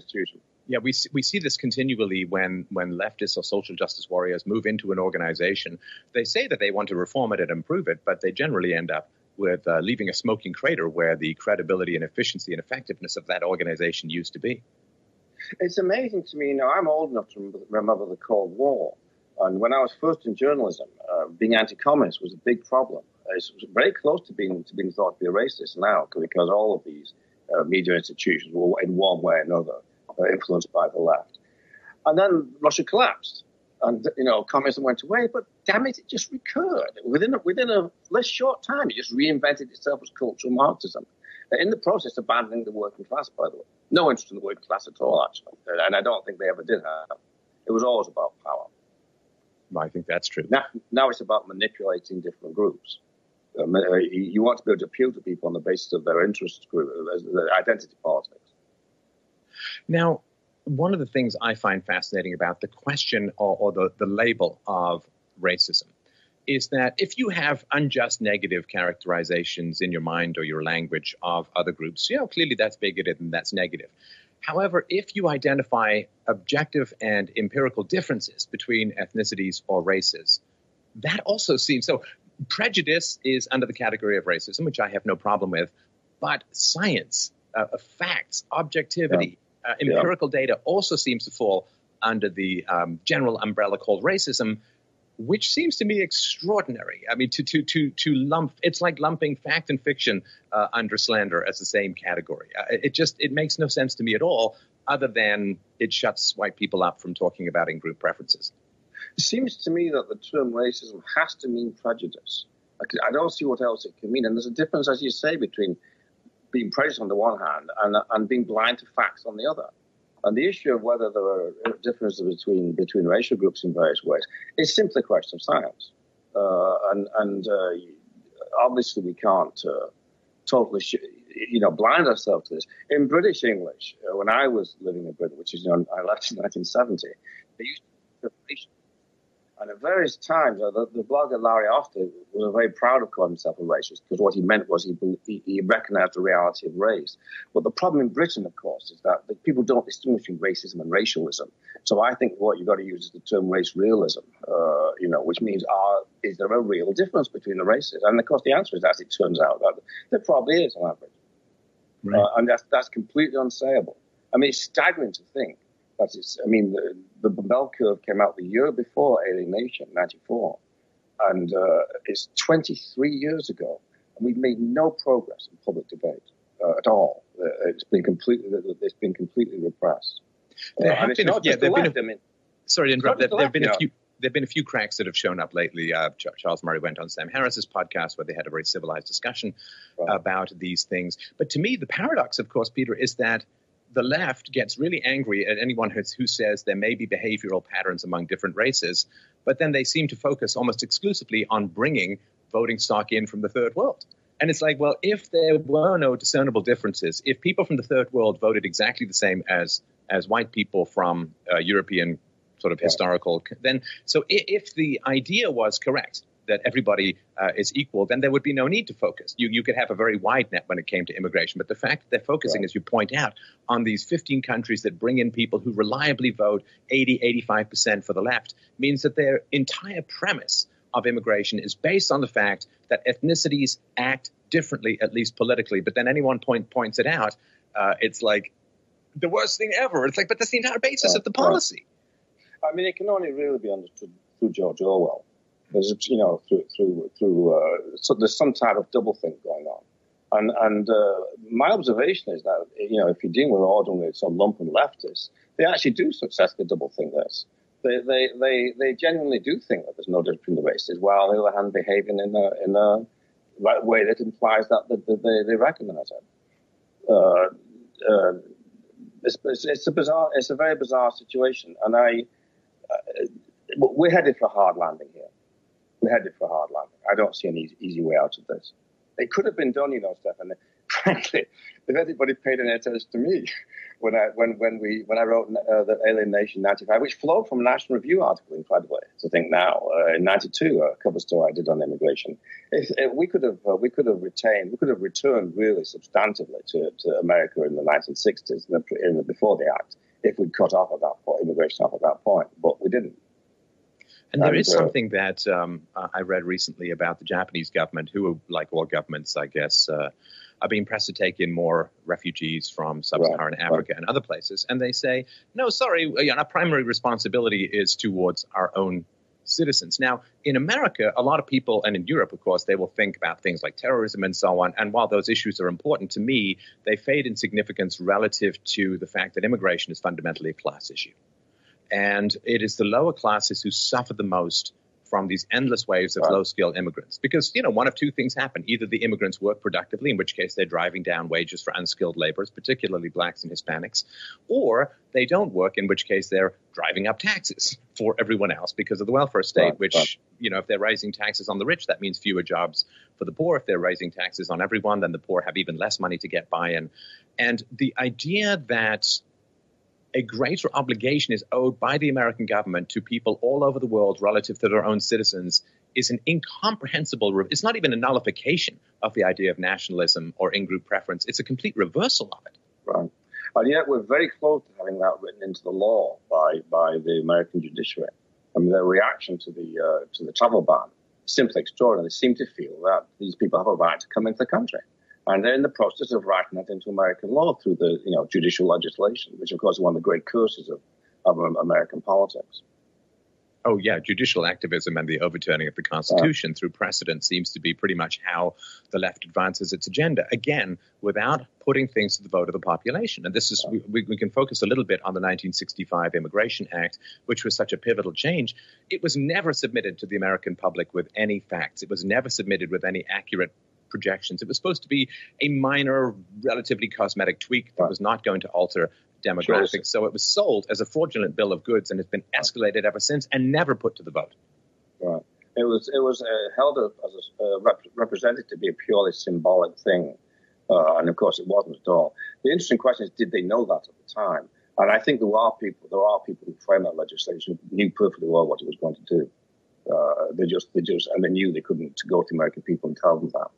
Yeah, we see this continually when leftists or social justice warriors move into an organization. They say that they want to reform it and improve it, but they generally end up with leaving a smoking crater where the credibility and efficiency and effectiveness of that organization used to be. It's amazing to me. I'm old enough to remember the Cold War. And when I was first in journalism, being anti-communist was a big problem. It was very close to being thought to be a racist now, because all of these media institutions were in one way or another influenced by the left. And then Russia collapsed. And, communism went away, but damn it just recurred. Within a less short time, it just reinvented itself as cultural Marxism. in the process abandoning the working class, by the way. No interest in the working class at all, actually. And I don't think they ever did have. It was always about power. I think that's true. Now it's about manipulating different groups. You want to be able to appeal to people on the basis of their interest group, their identity politics. Now, one of the things I find fascinating about the question or the label of racism is that if you have unjust negative characterizations in your mind or your language of other groups, clearly that's bigoted and that's negative. However, if you identify objective and empirical differences between ethnicities or races, that also seems so. Prejudice is under the category of racism, which I have no problem with, but science, facts, objectivity, empirical data also seems to fall under the general umbrella called racism, which seems to me extraordinary. I mean, to lump, it's like lumping fact and fiction under slander as the same category. It makes no sense to me at all, other than it shuts white people up from talking about in-group preferences. It seems to me that the term racism has to mean prejudice. I don't see what else it can mean. And there's a difference, as you say, between being prejudiced on the one hand and being blind to facts on the other. And the issue of whether there are differences between racial groups in various ways is simply a question of science. Obviously we can't totally blind ourselves to this. In British English, when I was living in Britain, which is, I left in 1970, they used to racial. And at various times, the blogger Larry Ofter was very proud of calling himself a racist, because what he meant was he recognized the reality of race. But the problem in Britain, of course, is that people don't distinguish between racism and racialism. So I think what you've got to use is the term race realism, which means is there a real difference between the races? And of course, the answer is, as it turns out, that there probably is on average. Right. And that's completely unsayable. I mean, it's staggering to think. The bell curve came out the year before Alienation, 1994, and it's 23 years ago, and we've made no progress in public debate at all. It's been completely repressed. Sorry to interrupt. There've been a few cracks that have shown up lately. Charles Murray went on Sam Harris's podcast where they had a very civilized discussion about these things. But to me, the paradox, of course, Peter, is that the left gets really angry at anyone who says there may be behavioral patterns among different races, but then they seem to focus almost exclusively on bringing voting stock in from the third world. And it's like, well, if there were no discernible differences, if people from the third world voted exactly the same as white people from European sort of historical, then so if the idea was correct, that everybody is equal, then there would be no need to focus. You could have a very wide net when it came to immigration. But the fact that they're focusing, as you point out, on these 15 countries that bring in people who reliably vote 85% for the left means that their entire premise of immigration is based on the fact that ethnicities act differently, at least politically. But then anyone points it out, it's like the worst thing ever. It's like, but that's the entire basis of the policy. I mean, it can only really be understood through George Orwell. There's, so there's some type of doublethink going on. And my observation is that, if you're dealing with ordinary some lumpen leftists, they actually do successfully doublethink this. They genuinely do think that there's no difference between the races, while on the other hand behaving in a way that implies that they recognize it. It's a very bizarre situation, and we're headed for a hard landing here. I don't see any easy way out of this. It could have been done, Stefan. Frankly, if anybody paid any attention to me when I wrote the Alienation 95, which flowed from a National Review article, incredibly, to think now, in 92, a cover story I did on immigration. If we could have returned really substantively to America in the 1960s, before the Act, if we'd cut off at that point, immigration off at that point, but we didn't. And there is something that I read recently about the Japanese government, who, like all governments, I guess, are being pressed to take in more refugees from sub-Saharan Africa and other places. And they say, no, sorry, our primary responsibility is towards our own citizens. Now, in America, a lot of people, and in Europe, of course, they will think about things like terrorism and so on. And while those issues are important to me, they fade in significance relative to the fact that immigration is fundamentally a class issue. And it is the lower classes who suffer the most from these endless waves of low-skilled immigrants. Because, one of two things happen. Either the immigrants work productively, in which case they're driving down wages for unskilled laborers, particularly blacks and Hispanics, or they don't work, in which case they're driving up taxes for everyone else because of the welfare state, which, if they're raising taxes on the rich, that means fewer jobs for the poor. If they're raising taxes on everyone, then the poor have even less money to get by in. And the idea that a greater obligation is owed by the American government to people all over the world relative to their own citizens is an incomprehensible, it's not even a nullification of the idea of nationalism or in-group preference. It's a complete reversal of it. Right. And yet we're very close to having that written into the law by the American judiciary. I mean, their reaction to the travel ban is simply extraordinary. They seem to feel that these people have a right to come into the country. And they're in the process of writing that into American law through the judicial legislation, which, of course, is one of the great curses of American politics. Oh, yeah. Judicial activism and the overturning of the Constitution through precedent seems to be pretty much how the left advances its agenda, again, without putting things to the vote of the population. And this is we can focus a little bit on the 1965 Immigration Act, which was such a pivotal change. It was never submitted to the American public with any facts. It was never submitted with any accurate projections. It was supposed to be a minor, relatively cosmetic tweak that was not going to alter demographics. Sure. So it was sold as a fraudulent bill of goods and has been escalated ever since and never put to the vote. Right. It was held as represented to be a purely symbolic thing. And of course it wasn't at all. The interesting question is, did they know that at the time? And I think there are people who framed that legislation who knew perfectly well what it was going to do. They knew they couldn't go to the American people and tell them that.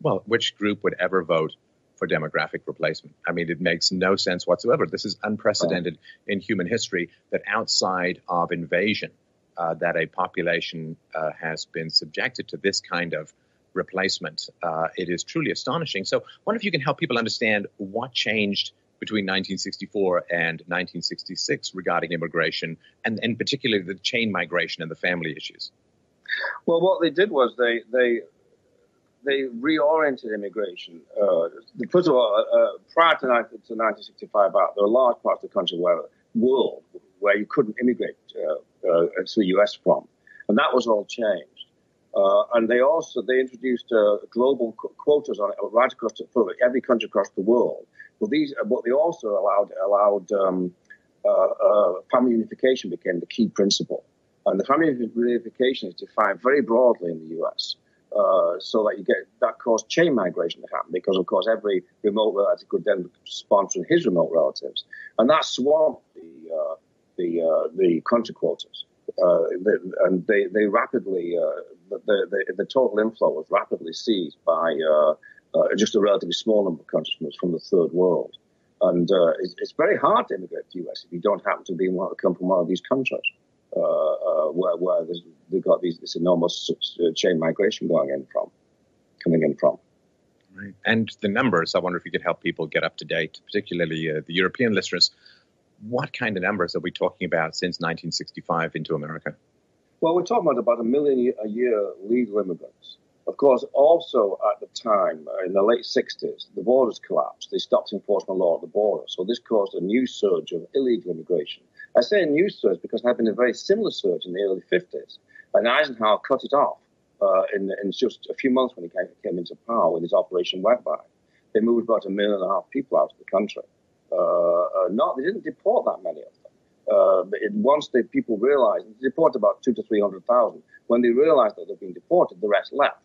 Well, which group would ever vote for demographic replacement? I mean, it makes no sense whatsoever. This is unprecedented in human history that outside of invasion, that a population has been subjected to this kind of replacement. It is truly astonishing. So I wonder if you can help people understand what changed between 1964 and 1966 regarding immigration, and particularly the chain migration and the family issues. Well, what they did was they reoriented immigration. First of all, prior to 1965, there were large parts of the country where you couldn't immigrate to the U.S. from, and that was all changed. And they introduced global quotas on it right across for every country across the world. Well, they also allowed family unification became the key principle, and the family unification is defined very broadly in the U.S. So that caused chain migration to happen because, of course, every remote relative could then sponsor his remote relatives, and that swamped the country quotas. And they rapidly the total inflow was rapidly seized by just a relatively small number of countries from the third world, and it's very hard to immigrate to the U.S. if you don't happen to come from one of these countries where they've got this enormous chain migration coming in from. Right. And the numbers, I wonder if you could help people get up to date, particularly the European listeners. What kind of numbers are we talking about since 1965 into America? Well, we're talking about 1 million a year legal immigrants. Of course, also at the time, in the late 60s, the borders collapsed. They stopped enforcement law at the border. So this caused a new surge of illegal immigration. I say a new surge because there had been a very similar surge in the early 50s. And Eisenhower cut it off in just a few months when he came into power with his Operation Wetback. They moved about 1.5 million people out of the country. They didn't deport that many of them. But once the people realized, they deported about 200,000 to 300,000. When they realized that they'd been deported, the rest left.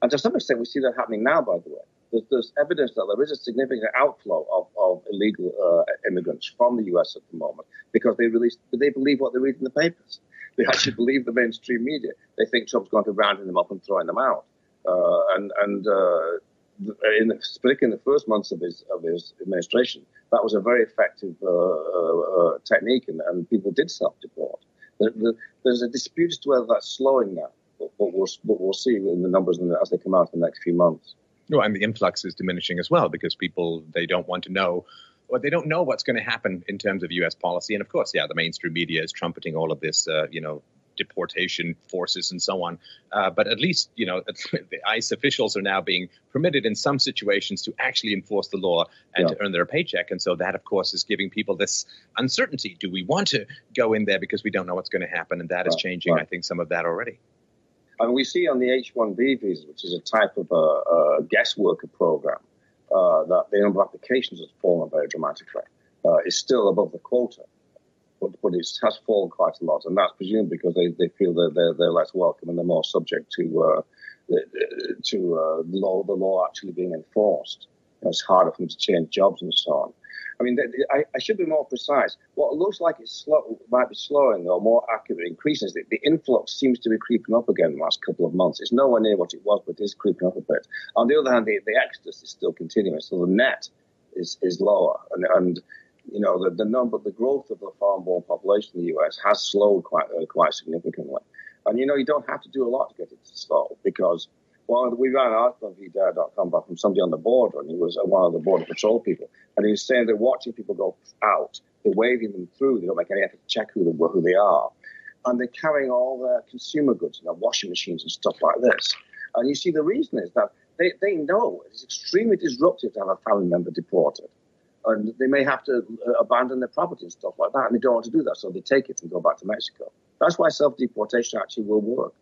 And to some extent, we see that happening now, by the way. There's evidence that there is a significant outflow of illegal immigrants from the U.S. at the moment because they believe what they read in the papers. They actually believe the mainstream media. They think Trump's going to round them up and throwing them out. Particularly in the first months of his administration, that was a very effective technique, and people did self-deport. There's a dispute as to whether that's slowing now, but we'll see in the numbers as they come out in the next few months. No, and the influx is diminishing as well because people, they don't want to know, or they don't know what's going to happen in terms of U.S. policy. And of course, the mainstream media is trumpeting all of this, deportation forces and so on. But at least, the ICE officials are now being permitted in some situations to actually enforce the law and to earn their paycheck. And so that, of course, is giving people this uncertainty. Do we want to go in there because we don't know what's going to happen? And that is changing, I think, some of that already. And we see on the H-1B visa, which is a type of a guest worker program, that the number of applications has fallen very dramatically. It's still above the quota, but it has fallen quite a lot. And that's presumably because they feel that they're less welcome and they're more subject to the law actually being enforced. It's harder for them to change jobs and so on. I mean, I should be more precise. What looks like it's might be slowing or more accurately increasing is that the influx seems to be creeping up again in the last couple of months. It's nowhere near what it was, but it is creeping up a bit. On the other hand, the exodus is still continuing, so the net is lower. And the growth of the foreign-born population in the U.S. has slowed quite significantly. And, you don't have to do a lot to get it to slow because we ran an article on VDare.com from somebody on the border, and he was one of the Border Patrol people, and he was saying they're watching people go out, they're waving them through, they don't make any effort to check who they are, and they're carrying all their consumer goods, washing machines and stuff like this. And you see, the reason is that they know it's extremely disruptive to have a family member deported, and they may have to abandon their property and stuff like that, and they don't want to do that, so they take it and go back to Mexico. That's why self-deportation actually will work.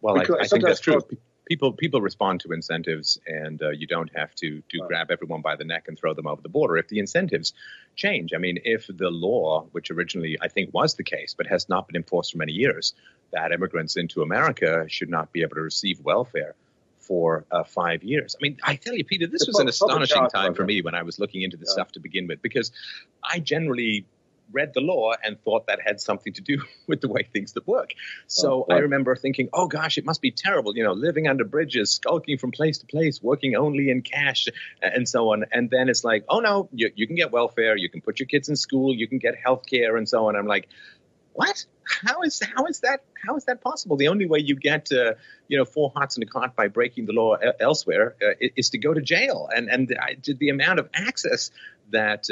Well, I think that's true. People respond to incentives, and you don't have to grab everyone by the neck and throw them over the border. If the incentives change, I mean, if the law, which originally I think was the case, but has not been enforced for many years, that immigrants into America should not be able to receive welfare for 5 years. I mean, I tell you, Peter, this was an astonishing time for me when I was looking into this stuff to begin with, because I generally read the law and thought that had something to do with the way things that work. So I remember thinking, oh gosh, it must be terrible, living under bridges, skulking from place to place, working only in cash and so on. And then it's like, oh no, you can get welfare, you can put your kids in school, you can get health care and so on. I'm like, what? How is that possible? The only way you get 4 hearts in a cart by breaking the law elsewhere is to go to jail. And the amount of access that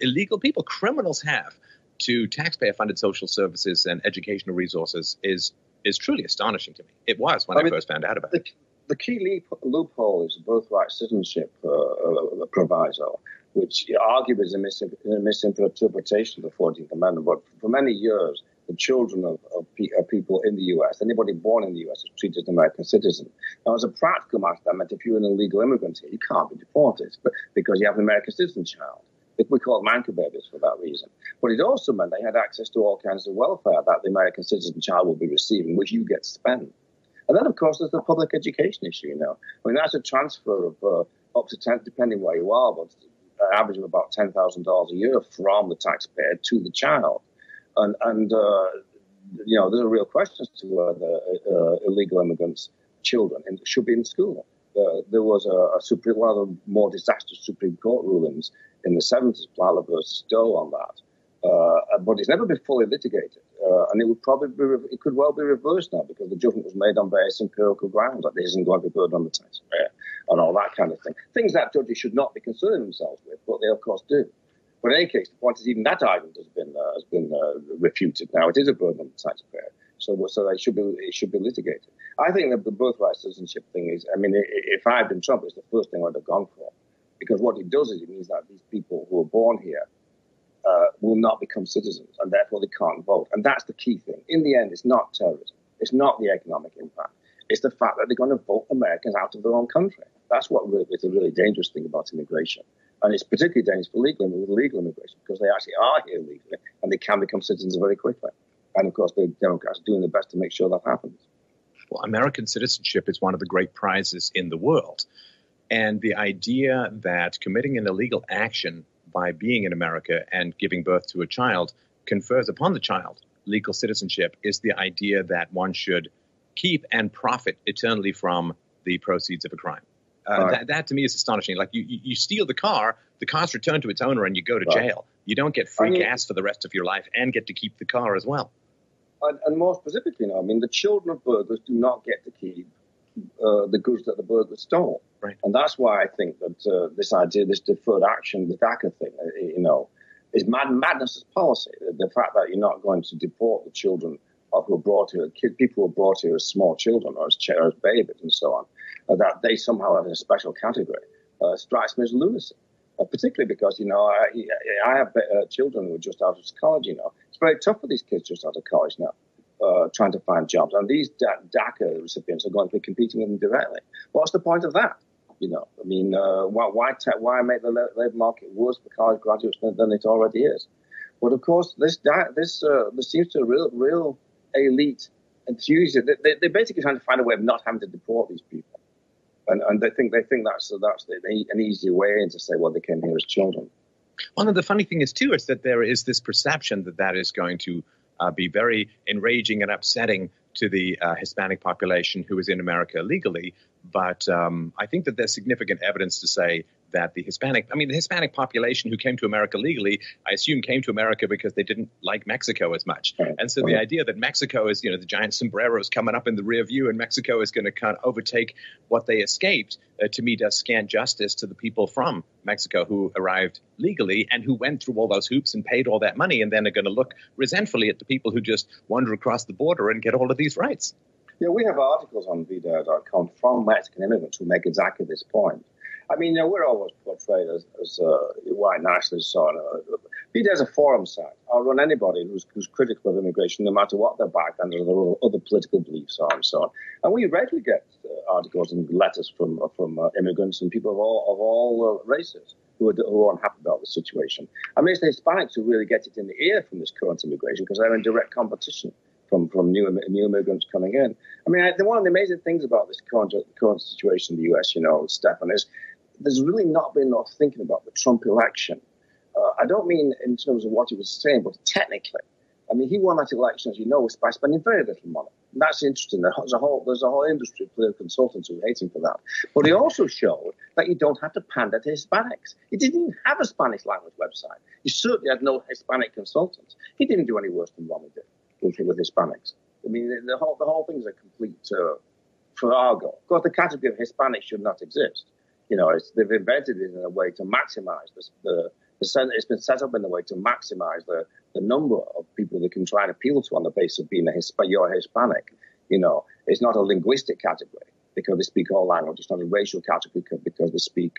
illegal people, criminals have to taxpayer-funded social services and educational resources is truly astonishing to me. It was when I first found out about it. The key loophole is the birthright citizenship proviso, which arguably is a misinterpretation of the 14th Amendment. But for many years, the children of people in the U.S., anybody born in the U.S. is treated as an American citizen. Now, as a practical matter, that meant if you're an illegal immigrant here, you can't be deported because you have an American citizen child. We call them anchor babies for that reason. But it also meant they had access to all kinds of welfare that the American citizen child will be receiving, which you get to spend. And then, of course, there's the public education issue, I mean, that's a transfer of up to 10, depending where you are, but an average of about $10,000 a year from the taxpayer to the child. And there's a real question as to whether illegal immigrants' children should be in school. There was one of the more disastrous Supreme Court rulings in the 70s, Plala versus Doe on that. But it's never been fully litigated. And it could well be reversed now because the judgment was made on various empirical grounds, like there isn't going to be burden on the taxpayer and all that kind of thing. Things that judges should not be concerning themselves with, but they, of course, do. But in any case, the point is even that argument has been refuted now. It is a burden on the taxpayer. So it should be litigated. I think that the birthright citizenship thing is, I mean, if I had been Trump, it's the first thing I'd have gone for. Because what it does is it means that these people who are born here will not become citizens, and therefore they can't vote. And that's the key thing. In the end, it's not terrorism. It's not the economic impact. It's the fact that they're going to vote Americans out of their own country. That's what is a really dangerous thing about immigration. And it's particularly dangerous for legal immigration because they actually are here legally and they can become citizens very quickly. And, of course, the Democrats are doing their best to make sure that happens. Well, American citizenship is one of the great prizes in the world. And the idea that committing an illegal action by being in America and giving birth to a child confers upon the child legal citizenship is the idea that one should keep and profit eternally from the proceeds of a crime. That to me is astonishing. Like you steal the car's returned to its owner and you go to jail. You don't get free gas for the rest of your life and get to keep the car as well. And more specifically, the children of burglars do not get to keep the goods that the burglars stole. Right. And that's why I think that this idea, this deferred action, the DACA thing, is madness as policy. The fact that you're not going to deport the children who were brought here, people who were brought here as small children or as babies and so on, that they somehow have a special category, strikes me as lunacy. Particularly because, I have children who are just out of college, It's very tough for these kids just out of college now, trying to find jobs. And these DACA recipients are going to be competing with them directly. What's the point of that? Why make the labour market worse for college graduates than it already is? But of course, there seems to a real elite enthusiasm. They're basically trying to find a way of not having to deport these people, and they think that's an easy way to say, well, they came here as children. Well, and the funny thing is too is that there is this perception that is going to be very enraging and upsetting to the Hispanic population who is in America illegally. But I think that there's significant evidence to say that the Hispanic population who came to America legally, I assume came to America because they didn't like Mexico as much. And so the idea that Mexico is, the giant sombreros coming up in the rear view and Mexico is going to kind of overtake what they escaped, to me does scant justice to the people from Mexico who arrived legally and who went through all those hoops and paid all that money and then are going to look resentfully at the people who just wander across the border and get all of these rights. Yeah, we have articles on VDare.com from Mexican immigrants who make exactly this point. I mean, we're always portrayed as white nationalists. So VDare is a forum site. I'll run anybody who's critical of immigration, no matter what their background or their other political beliefs are and so on. And we regularly get articles and letters from immigrants and people of all races who are unhappy about the situation. I mean, it's the Hispanics who really get it in the ear from this current immigration because they're in direct competition from new immigrants coming in. I mean, one of the amazing things about this current situation in the U.S., Stefan, is there's really not been enough thinking about the Trump election. I don't mean in terms of what he was saying, but technically. I mean, he won that election, as you know, by spending very little money. And that's interesting. There's a whole industry of political consultants who are hating for that. But he also showed that you don't have to pander to Hispanics. He didn't even have a Spanish language website. He certainly had no Hispanic consultants. He didn't do any worse than Romney did with Hispanics. I mean, the whole thing is a complete farrago. Of course, the category of Hispanic should not exist. They've invented it in a way to maximize it's been set up in a way to maximize the number of people they can try and appeal to on the basis of being you're Hispanic. It's not a linguistic category because they speak all languages. It's not a racial category because they speak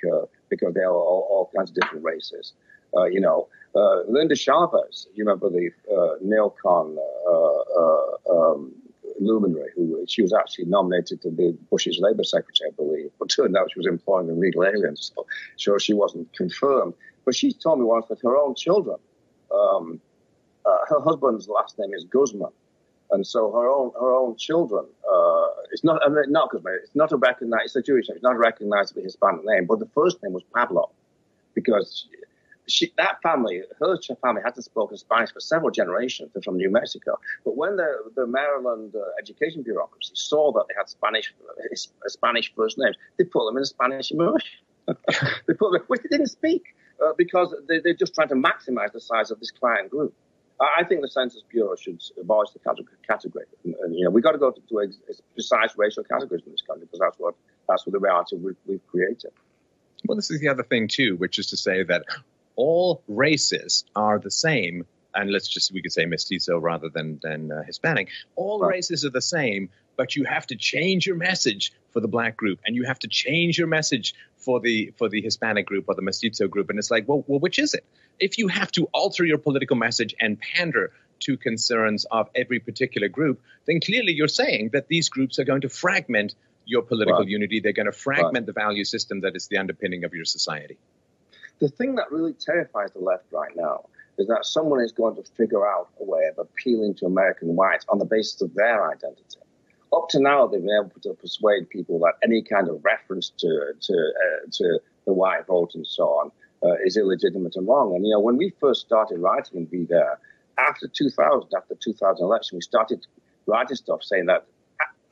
because they are all kinds of different races. Linda Chavez, you remember the neocon luminary she was actually nominated to be Bush's Labour Secretary, I believe, but turned out she was employing illegal aliens, so she wasn't confirmed. But she told me once that her own children, her husband's last name is Guzman, and so her own children, it's not Guzman, it's not a recognized, it's a Jewish name, it's not a recognizable Hispanic name, but the first name was Pablo, because her family hadn't spoken Spanish for several generations. They're from New Mexico. But when the Maryland education bureaucracy saw that they had Spanish first names, they put them in a Spanish immersion. They put them, which they didn't speak because they're just trying to maximize the size of this client group. I think the Census Bureau should abolish the category. And we've got to go to a precise racial categories in this country because that's what the reality we've created. Well, this is the other thing, too, which is to say that all races are the same, and we could say mestizo rather than Hispanic. All races are the same, but you have to change your message for the black group, and you have to change your message for the Hispanic group or the mestizo group. And it's like, well, which is it? If you have to alter your political message and pander to concerns of every particular group, then clearly you're saying that these groups are going to fragment your political unity. They're going to fragment the value system that is the underpinning of your society. The thing that really terrifies the left right now is that someone is going to figure out a way of appealing to American whites on the basis of their identity. Up to now, they've been able to persuade people that any kind of reference to the white vote and so on is illegitimate and wrong. And, when we first started writing in Be There, after 2000 election, we started writing stuff saying that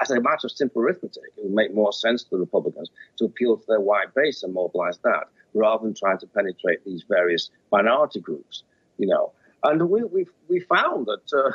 as a matter of simple arithmetic, it would make more sense to the Republicans to appeal to their white base and mobilize that, rather than trying to penetrate these various minority groups, And we found that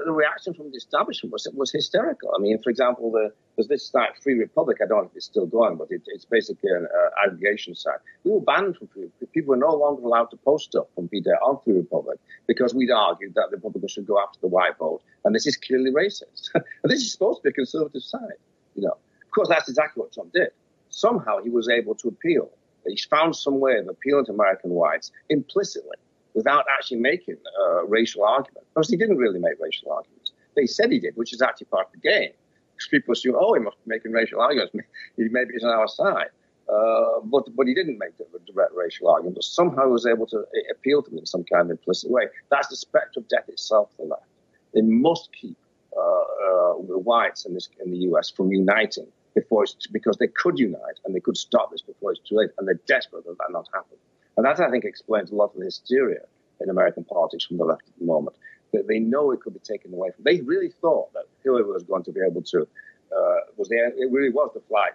the reaction from the establishment was hysterical. I mean, for example, there's this site, Free Republic. I don't know if it's still going, but it's basically an aggregation site. We were banned from Free Republic. People were no longer allowed to post stuff from BDA on Free Republic because we'd argued that the Republicans should go after the white vote, and this is clearly racist. And this is supposed to be a conservative site, you know. Of course, that's exactly what Trump did. Somehow he was able to appeal. He found some way of appealing to American whites implicitly, without actually making a racial argument. Because he didn't really make racial arguments. They said he did, which is actually part of the game. Because people assume, he must be making racial arguments. Maybe he's on our side. But he didn't make the direct racial argument. But somehow he was able to appeal to them in some kind of implicit way. That's the spectre of death itself for the left. They must keep the whites in the U.S. from uniting because they could unite and they could stop this before it's too late. And they're desperate that not happen. And that, I think, explains a lot of the hysteria in American politics from the left at the moment. They know it could be taken away from them. They really thought that Hillary was going to be able to, it really was the Flight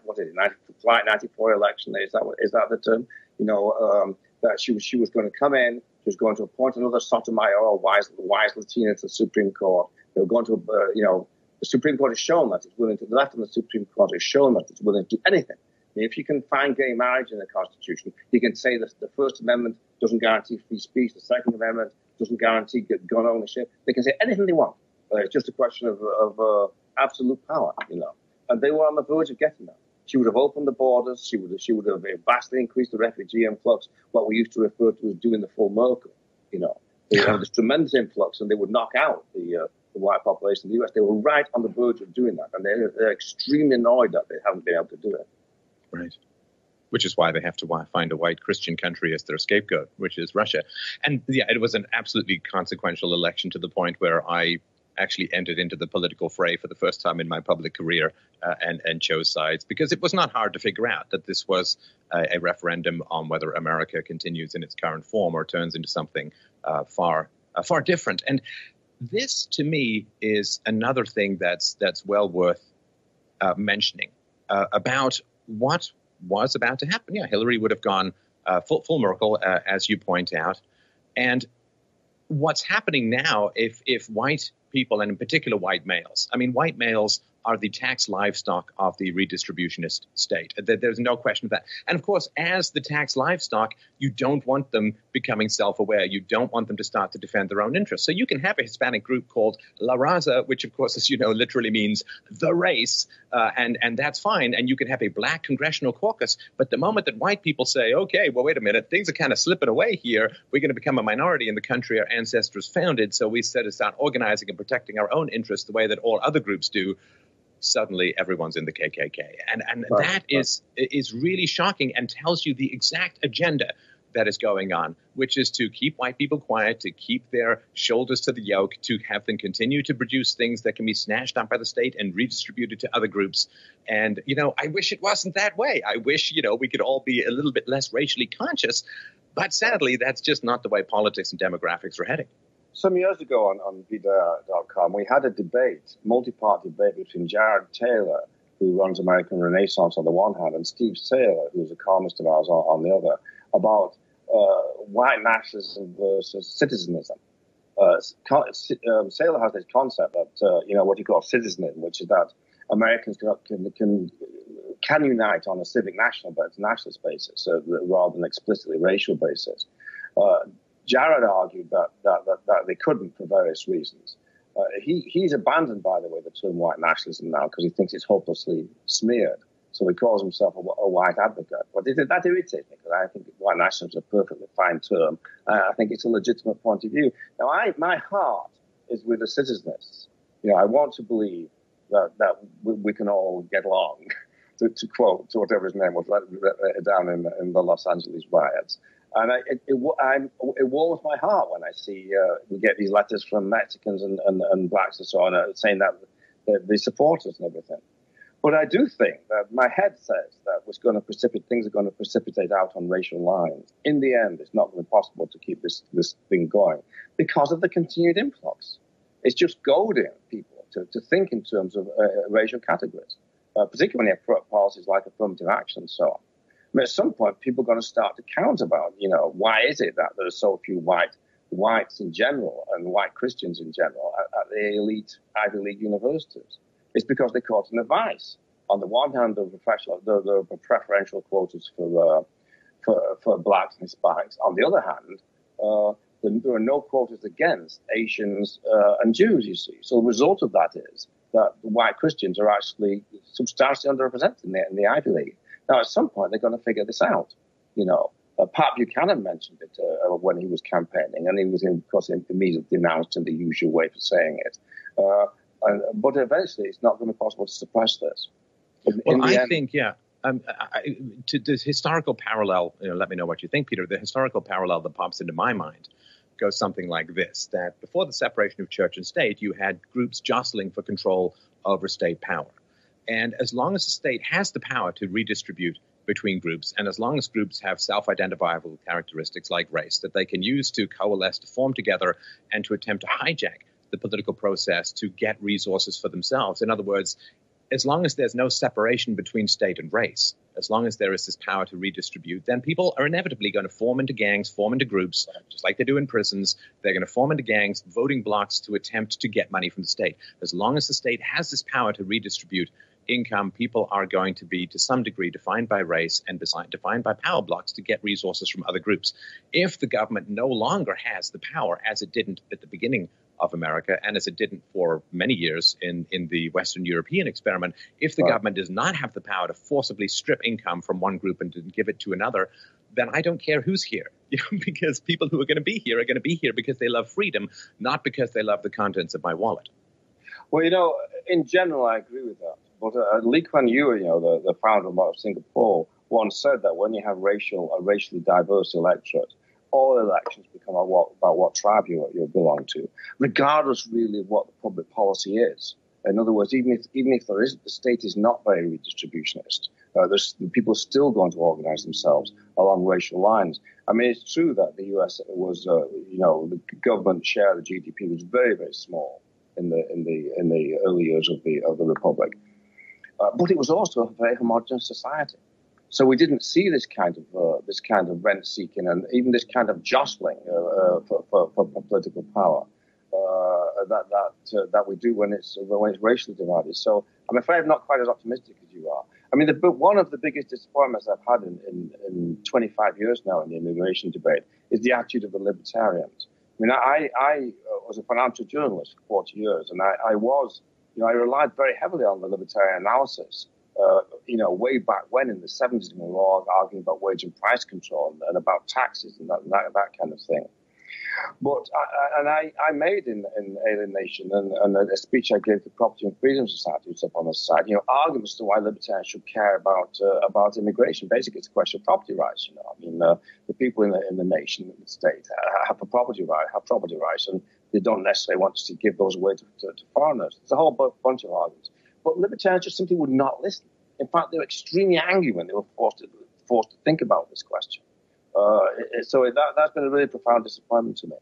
94 election. Is that the term? You know, that she was going to come in, she was going to appoint another Sotomayor, wise Latina to the Supreme Court. They were going to, the Supreme Court has shown that it's willing to, the left and the Supreme Court has shown that it's willing to do anything. If you can find gay marriage in the Constitution, you can say that the First Amendment doesn't guarantee free speech, the Second Amendment doesn't guarantee gun ownership. They can say anything they want. It's just a question of absolute power, you know. And they were on the verge of getting that. She would have opened the borders. She would have vastly increased the refugee influx, what we used to refer to as doing the full Merkel, you know. They would have this tremendous influx, and they would knock out the white population in the U.S. They were right on the verge of doing that, and they're extremely annoyed that they haven't been able to do it. Right. Which is why they have to find a white Christian country as their scapegoat, which is Russia. And yeah, it was an absolutely consequential election to the point where I actually entered into the political fray for the first time in my public career and chose sides, because it was not hard to figure out that this was a referendum on whether America continues in its current form or turns into something far different. And this, to me, is another thing that's well worth mentioning about what was about to happen. Yeah, Hillary would have gone full Merkel, as you point out. And what's happening now, if white people, and in particular white males, I mean, white males are the tax livestock of the redistributionist state. There's no question of that. And of course, as the tax livestock, you don't want them becoming self-aware. You don't want them to start to defend their own interests. So you can have a Hispanic group called La Raza, which of course, as you know, literally means the race, and that's fine. And you can have a black congressional caucus. But the moment that white people say, okay, well, wait a minute, things are kind of slipping away here. We're going to become a minority in the country our ancestors founded. So we set to start organizing and protecting our own interests the way that all other groups do. Suddenly everyone's in the KKK. And that is really shocking and tells you the exact agenda that is going on, which is to keep white people quiet, to keep their shoulders to the yoke, to have them continue to produce things that can be snatched up by the state and redistributed to other groups. And, you know, I wish it wasn't that way. I wish, you know, we could all be a little bit less racially conscious. But sadly, that's just not the way politics and demographics are heading. Some years ago on BDA.com, we had a debate, multi-part debate between Jared Taylor, who runs American Renaissance on the one hand, and Steve Saylor, who's a columnist of ours on the other, about white nationalism versus citizenism. Saylor has this concept that, what he calls citizenism, which is that Americans can unite on a civic nationalist basis rather than explicitly racial basis. Jared argued that they couldn't for various reasons. He's abandoned, by the way, the term white nationalism now because he thinks it's hopelessly smeared. So he calls himself a white advocate. But that irritates me because I think white nationalism is a perfectly fine term. I think it's a legitimate point of view. Now, my heart is with the citizenists. You know, I want to believe that we can all get along, to quote to whatever his name was down in the Los Angeles riots. And it warms my heart when I see we get these letters from Mexicans and blacks and so on saying that they support us and everything. But I do think that my head says that things are going to precipitate out on racial lines. In the end, it's not going to be possible to keep this thing going because of the continued influx. It's just goading people to think in terms of racial categories, particularly when you have policies like affirmative action and so on. I mean, at some point, people are going to start to count about, why is it that there are so few white whites in general and white Christians in general at the elite Ivy League universities. It's because they caught in a vice. On the one hand, there were preferential quotas for blacks and Hispanics. On the other hand, there are no quotas against Asians and Jews, you see. So the result of that is that the white Christians are actually substantially underrepresented in the Ivy League. Now, at some point, they're going to figure this out. Pat Buchanan mentioned it when he was campaigning, and he was, of course, immediately denounced in the usual way for saying it. But eventually, it's not going to be possible to suppress this. To this historical parallel, let me know what you think, Peter. The historical parallel that pops into my mind goes something like this, that before the separation of church and state, you had groups jostling for control over state power. And as long as the state has the power to redistribute between groups, and as long as groups have self-identifiable characteristics like race that they can use to coalesce, to form together, and to attempt to hijack the political process to get resources for themselves. In other words, as long as there's no separation between state and race, as long as there is this power to redistribute, then people are inevitably going to form into gangs, form into groups, just like they do in prisons. They're going to form into gangs, voting blocks to attempt to get money from the state. As long as the state has this power to redistribute income, people are going to be, to some degree, defined by race and defined by power blocks to get resources from other groups. If the government no longer has the power, as it didn't at the beginning of America, and as it didn't for many years in the Western European experiment, if the government does not have the power to forcibly strip income from one group and to give it to another, then I don't care who's here, because people who are going to be here because they love freedom, not because they love the contents of my wallet. Well, in general, I agree with that. But Lee Kuan Yew, the founder of Singapore, once said that when you have a racially diverse electorate, all elections become about what tribe you belong to, regardless really of what the public policy is. In other words, even if the state is not very redistributionist, the people are still going to organize themselves along racial lines. I mean, it's true that the U.S. was, the government share of the GDP was very, very small in the early years of the republic, but it was also a very homogeneous society. So we didn't see this kind of rent seeking and even this kind of jostling for political power that we do when it's racially divided. So I'm afraid I'm not quite as optimistic as you are. I mean, one of the biggest disappointments I've had in 25 years now in the immigration debate is the attitude of the libertarians. I mean, I was a financial journalist for 40 years, and I relied very heavily on the libertarian analysis. Way back when in the 70s, when we were all arguing about wage and price control and about taxes and that kind of thing. But I made in Alien Nation and a speech I gave to the Property and Freedom Society, which is up on the side, arguments to why libertarians should care about immigration. Basically, it's a question of property rights. The people in the nation, the state, have property rights, and they don't necessarily want to give those away to foreigners. There's a whole bunch of arguments. But libertarians just simply would not listen. In fact, they were extremely angry when they were forced to think about this question. So that's been a really profound disappointment to me.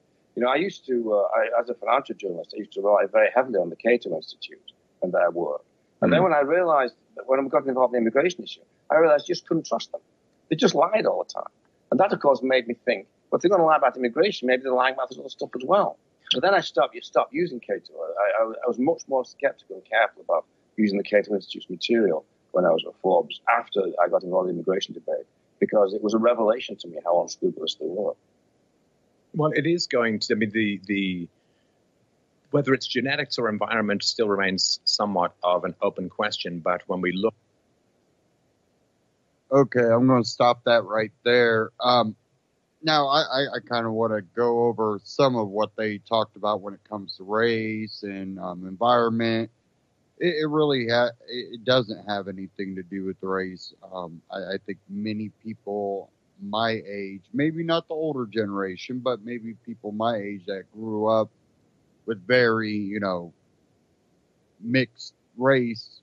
I used to, as a financial journalist, I used to rely very heavily on the Cato Institute and their work. And then when I realized that when I got involved in the immigration issue, I realized I just couldn't trust them. They just lied all the time. And that, of course, made me think, well, if they're going to lie about immigration, maybe they're lying about this other stuff as well. So then I stopped using Cato. I was much more skeptical and careful about using the Cato Institute's material when I was at Forbes after I got involved in the immigration debate, because it was a revelation to me how unscrupulous they were. Well, it is going to, the whether it's genetics or environment still remains somewhat of an open question, but when we look... Okay, I'm going to stop that right there. Now, I kind of want to go over some of what they talked about when it comes to race and environment. It really it doesn't have anything to do with the race. I think many people my age, maybe not the older generation, but maybe people my age that grew up with very, mixed race,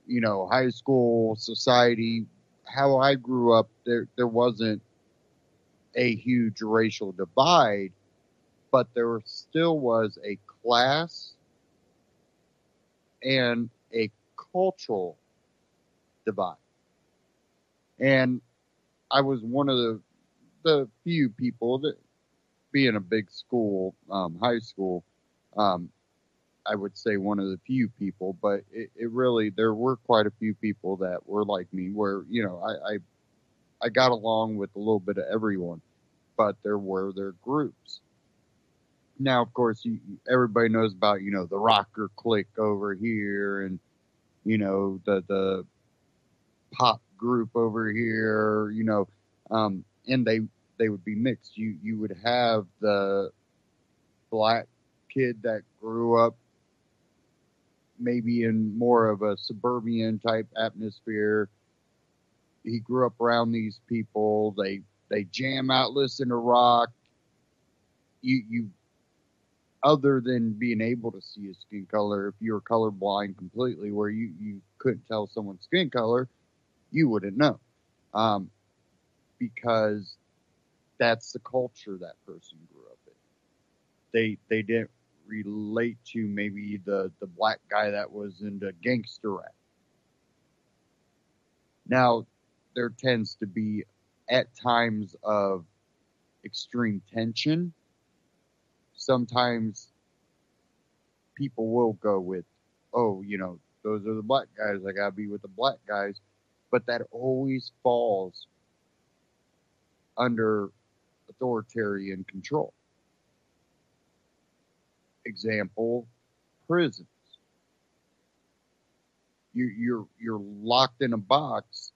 high school society, how I grew up, there wasn't a huge racial divide, but there still was a class and a cultural divide. And I was one of the few people that being a big school, high school, I would say one of the few people, but it really, there were quite a few people that were like me where, I got along with a little bit of everyone, but there were their groups. Now, of course, everybody knows about, the rocker clique over here and, the pop group over here, and they would be mixed. You would have the black kid that grew up maybe in more of a suburban type atmosphere. He grew up around these people. They jam out, listen to rock. You other than being able to see his skin color, if you were colorblind completely, where you couldn't tell someone's skin color, you wouldn't know, because that's the culture that person grew up in. They didn't relate to maybe the black guy that was into gangster rap. Now, there tends to be at times of extreme tension. Sometimes people will go with, oh, those are the black guys. I gotta be with the black guys. But that always falls under authoritarian control. Example, prisons. You're locked in a box,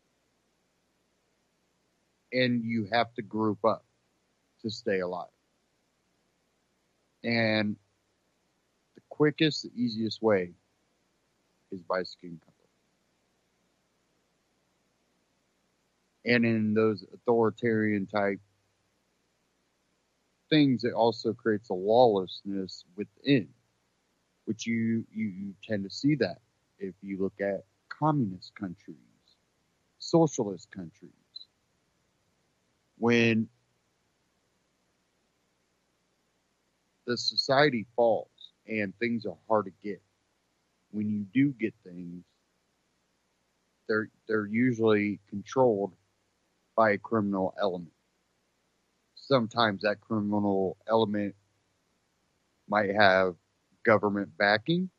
and you have to group up to stay alive. And the quickest, the easiest way is by skin color. And in those authoritarian type things, it also creates a lawlessness within, which you tend to see that if you look at communist countries, socialist countries. When the society falls and things are hard to get, when you do get things, they're usually controlled by a criminal element. Sometimes that criminal element might have government backing,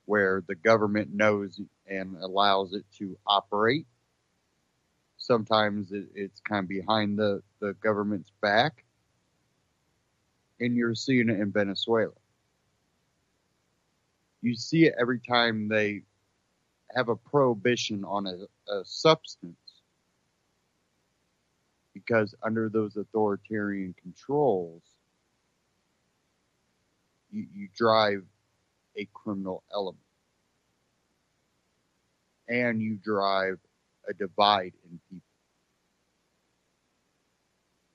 where the government knows and allows it to operate. Sometimes it's kind of behind the government's back. And you're seeing it in Venezuela. You see it every time they have a prohibition on a substance, because under those authoritarian controls, you drive a criminal element, and you drive a divide in people.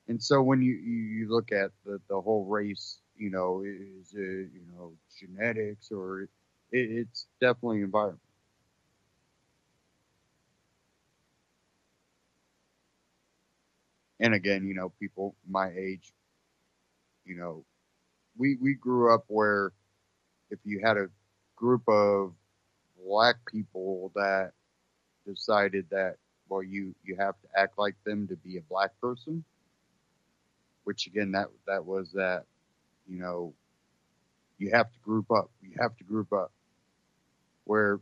And so when you look at the whole race, is it, genetics, or it's definitely environment. And again, people my age, we grew up where if you had a group of black people that decided that, well, you have to act like them to be a black person, which again, that was that, you have to group up. You have to group up. Where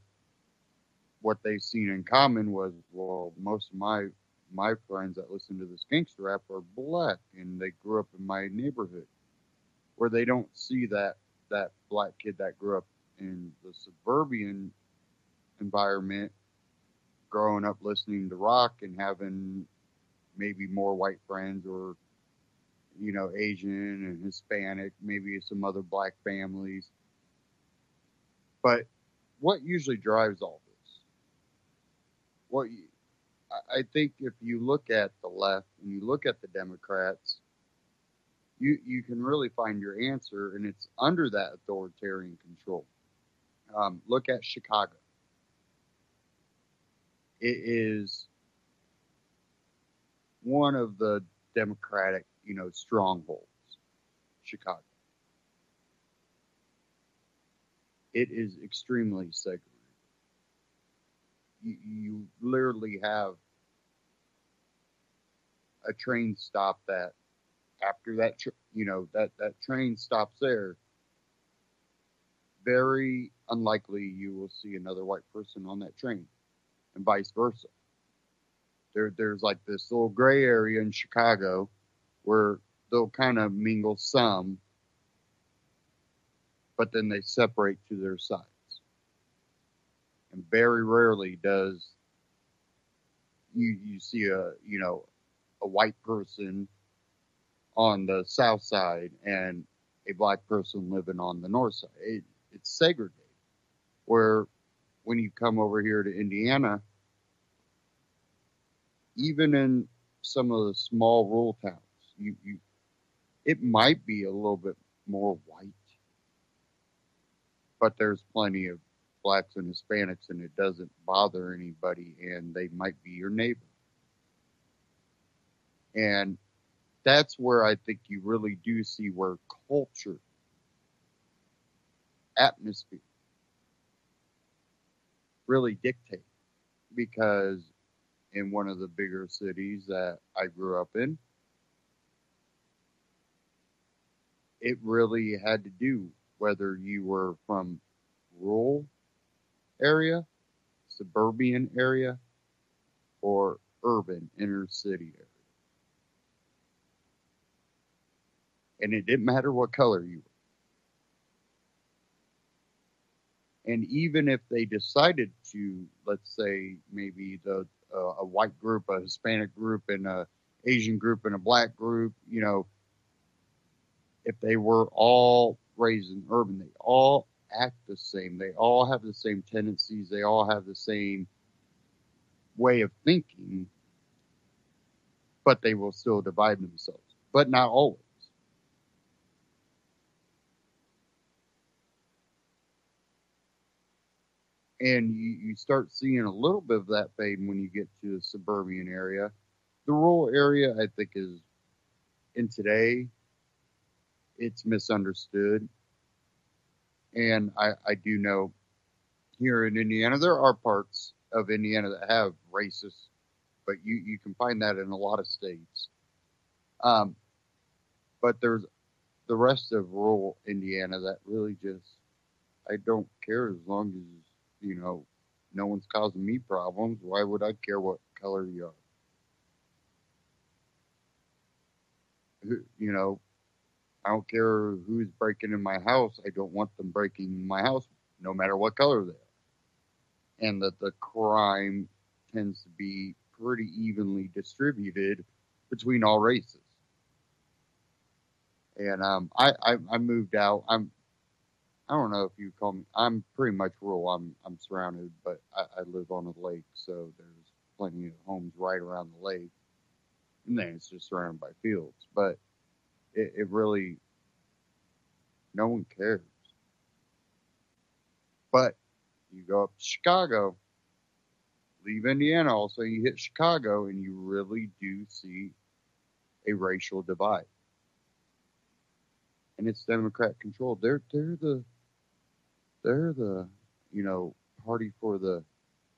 what they've seen in common was, well, most of my friends that listen to this gangster rap are black, and they grew up in my neighborhood, where they don't see that black kid that grew up in the suburban environment, growing up listening to rock and having maybe more white friends, or Asian and Hispanic, maybe some other black families. But what usually drives all this? I think if you look at the left and you look at the Democrats, you can really find your answer, and it's under that authoritarian control. Look at Chicago. It is one of the Democratic, strongholds, Chicago. It is extremely segregated. You literally have a train stop that after that, that train stops there, very unlikely you will see another white person on that train, and vice versa. There's like this little gray area in Chicago where they'll kind of mingle some, but then they separate to their sides. And very rarely does you see a white person on the south side and a black person living on the north side. It's segregated. Where when you come over here to Indiana, even in some of the small rural towns, it might be a little bit more white, but there's plenty of blacks and Hispanics, and it doesn't bother anybody, and they might be your neighbor. And that's where I think you really do see where culture, atmosphere, really dictate. Because in one of the bigger cities that I grew up in, it really had to do whether you were from rural area, suburban area, or urban inner city area. And it didn't matter what color you were. And even if they decided to, let's say, maybe a white group, a Hispanic group, and a Asian group, and a black group, if they were all raised in urban, they all act the same. They all have the same tendencies. They all have the same way of thinking, but they will still divide themselves, but not always. And you start seeing a little bit of that fade when you get to the suburban area. The rural area, I think, is, in today, it's misunderstood. And I do know here in Indiana, there are parts of Indiana that have racists, but you can find that in a lot of states. But there's the rest of rural Indiana that really just, I don't care as long as, no one's causing me problems. Why would I care what color you are? I don't care who's breaking in my house. I don't want them breaking in my house, no matter what color they are. And that the crime tends to be pretty evenly distributed between all races. And I moved out. I don't know if you call me. I'm pretty much rural. I'm surrounded, but I live on a lake, so there's plenty of homes right around the lake, and then it's just surrounded by fields. But it really, no one cares. But you go up to Chicago, leave Indiana, also you hit Chicago, and you really do see a racial divide. And it's Democrat controlled. They're the party for the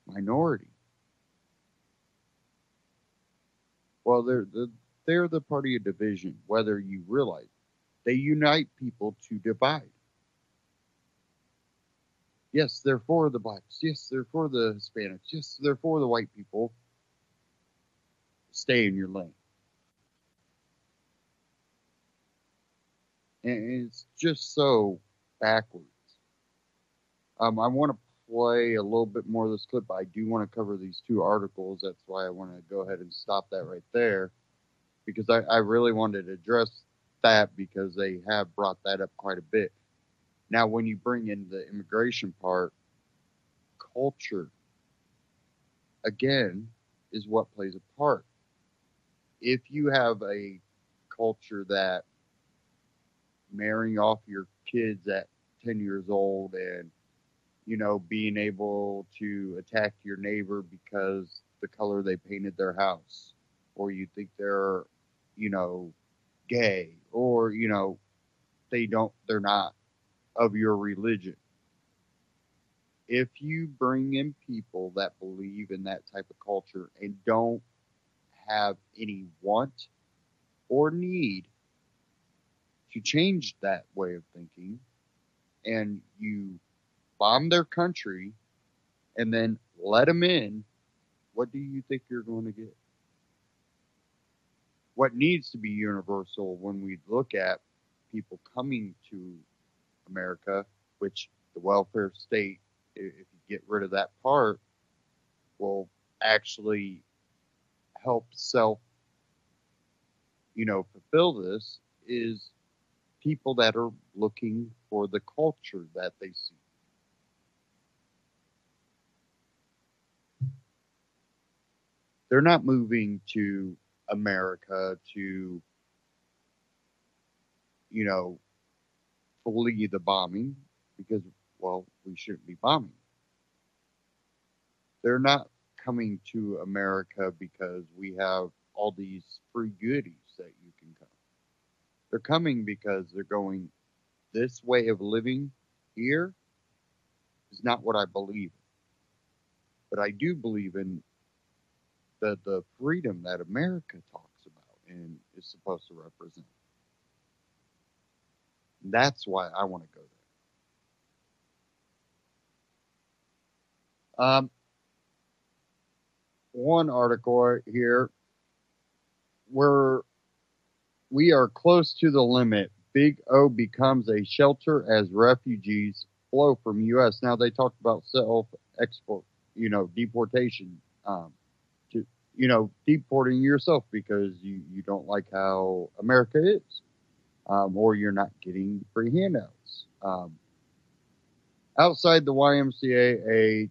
minority. Well, they're the party of division, whether you realize it. They unite people to divide. Yes, they're for the blacks. Yes, they're for the Hispanics. Yes, they're for the white people. Stay in your lane. And it's just so backwards. I want to play a little bit more of this clip. I do want to cover these two articles. That's why I want to go ahead and stop that right there, because I really wanted to address that, because they have brought that up quite a bit. Now, when you bring in the immigration part, culture, again, is what plays a part. If you have a culture that marrying off your kids at 10 years old and, being able to attack your neighbor because the color they painted their house, or you think they're, gay, or, they're not of your religion. If you bring in people that believe in that type of culture and don't have any want or need to change that way of thinking, and you bomb their country and then let them in, what do you think you're going to get? What needs to be universal when we look at people coming to America, which the welfare state, if you get rid of that part, will actually help fulfill this, is people that are looking for the culture that they see. They're not moving to America to, flee the bombing because, well, we shouldn't be bombing. They're not coming to America because we have all these free goodies that you can come. They're coming because they're going, this way of living here is not what I believe in. But I do believe in the freedom that America talks about and is supposed to represent. That's why I want to go there. One article here, where we are close to the limit. Big O becomes a shelter as refugees flow from U.S. Now, they talked about self-export, deportation, deporting yourself because you don't like how America is, or you're not getting free handouts. Outside the YMCA,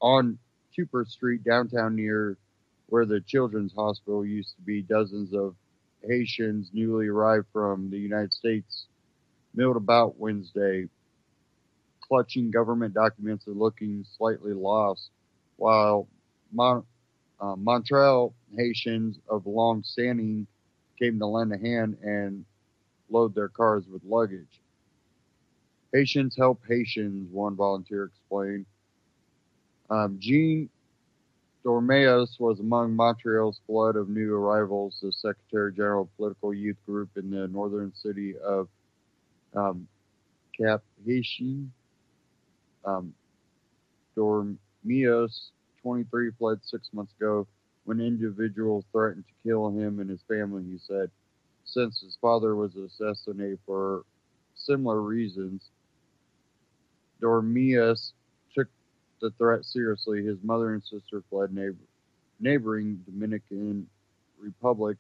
on Cooper Street, downtown, near where the Children's Hospital used to be, dozens of Haitians newly arrived from the United States milled about Wednesday, clutching government documents and looking slightly lost, while Montreal Haitians of long standing came to lend a hand and load their cars with luggage. Haitians help Haitians, one volunteer explained. Jean Dormeus was among Montreal's flood of new arrivals, the Secretary General of Political Youth Group in the northern city of Cap-Haïtien. Dormeus, 23, fled 6 months ago when individuals threatened to kill him and his family, he said. Since his father was assassinated for similar reasons, Dormeus took the threat seriously. His mother and sister fled neighboring Dominican Republic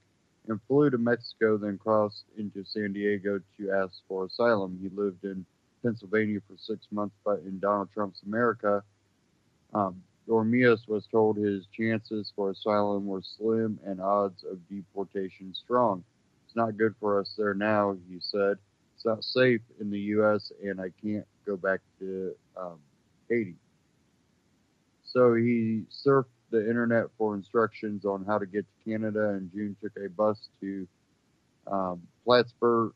and flew to Mexico, then crossed into San Diego to ask for asylum. He lived in Pennsylvania for 6 months, but in Donald Trump's America, Dormeus was told his chances for asylum were slim and odds of deportation strong. It's not good for us there now, he said. It's not safe in the U.S., and I can't go back to Haiti. So he surfed the internet for instructions on how to get to Canada. In June, took a bus to Plattsburgh,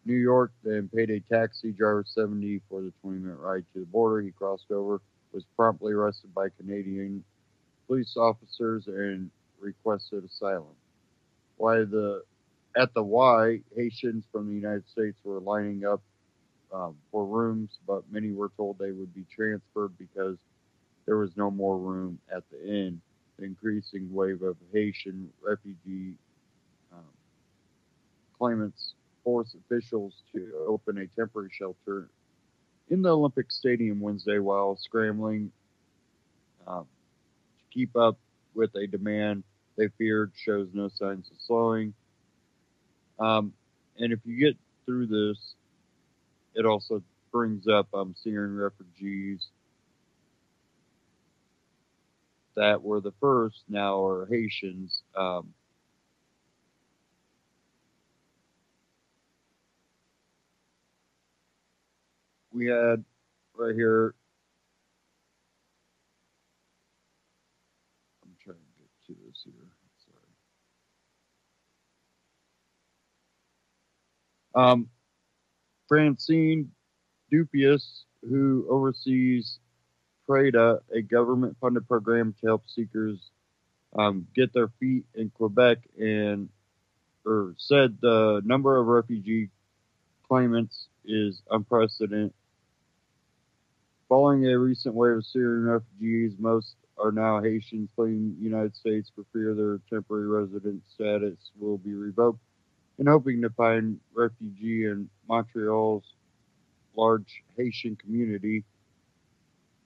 New York, then paid a taxi driver $70 for the 20-minute ride to the border. He crossed over, was promptly arrested by Canadian police officers, and requested asylum. At the Y, Haitians from the United States were lining up for rooms, but many were told they would be transferred because there was no more room at the inn. The increasing wave of Haitian refugee claimants forced officials to open a temporary shelter in the Olympic Stadium Wednesday while scrambling to keep up with a demand they feared shows no signs of slowing. And if you get through this, it also brings up Syrian refugees that were the first, now are Haitians. We had right here, I'm trying to get to this here, sorry. Francine Dupius, who oversees PREDA, a government-funded program to help seekers get their feet in Quebec and said the number of refugee claimants is unprecedented. Following a recent wave of Syrian refugees, most are now Haitians fleeing the United States for fear their temporary resident status will be revoked, and hoping to find refugee in Montreal's large Haitian community.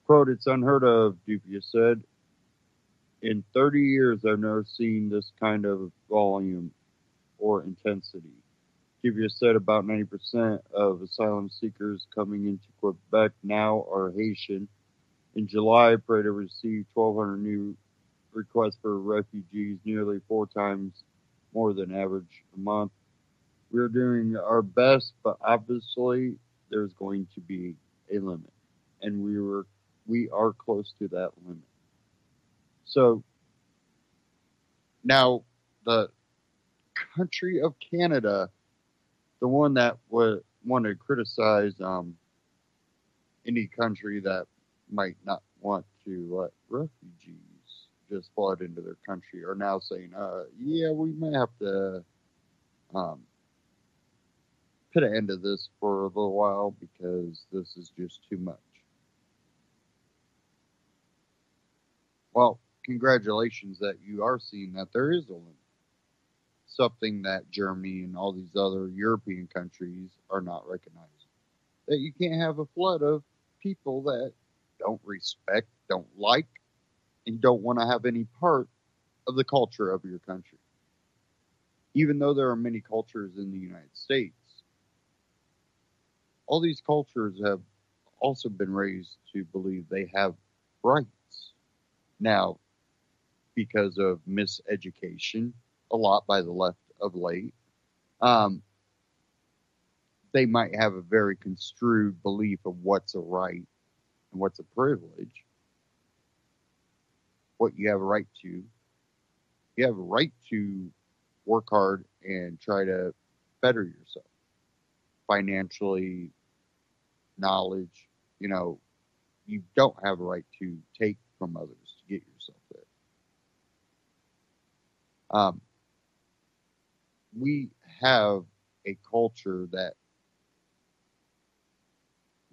Quote, "It's unheard of," Dupia said. "In 30 years, I've never seen this kind of volume or intensity." Dupia said about 90% of asylum seekers coming into Quebec now are Haitian. In July, Prada received 1,200 new requests for refugees, nearly 4 times more than average a month. We're doing our best, but obviously there's going to be a limit, and we are close to that limit. So now the country of Canada, the one that would want to criticize any country that might not want to let refugees just flood into their country, are now saying, yeah, we may have to put an end to this for a little while because this is just too much. Well, congratulations that you are seeing that there is a limit. Something that Germany and all these other European countries are not recognizing. That you can't have a flood of people that don't respect, don't like, and don't want to have any part of the culture of your country. Even though there are many cultures in the United States, all these cultures have also been raised to believe they have rights. Now, because of miseducation, a lot by the left of late, they might have a very construed belief of what's a right and what's a privilege, what you have a right to. You have a right to work hard and try to better yourself financially, knowledge. You know, you don't have a right to take from others to get yourself there. We have a culture that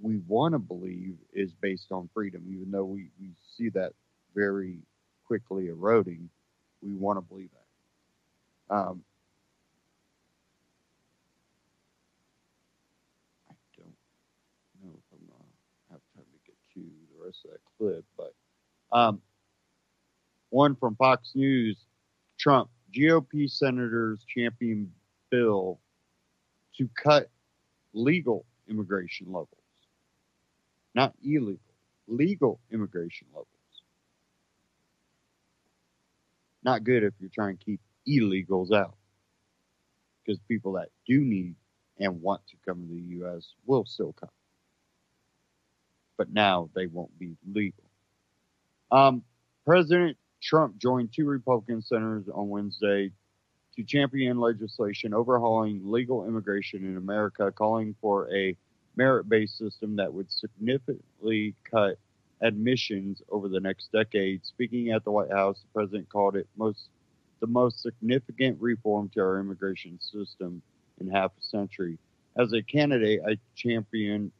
we want to believe is based on freedom, even though we see that very quickly eroding. We want to believe that. I don't know if I'm going to have time to get to the rest of that clip, but one from Fox News, Trump, GOP senators champion bill to cut legal immigration levels. Not illegal, legal immigration levels. Not good if you're trying to keep illegals out. Because people that do need and want to come to the U.S. will still come. But now they won't be legal. President Trump joined 2 Republican senators on Wednesday to champion legislation overhauling legal immigration in America, calling for a merit-based system that would significantly cut admissions over the next decade. Speaking at the White House, the president called it the most significant reform to our immigration system in half a century. As a candidate, I campaigned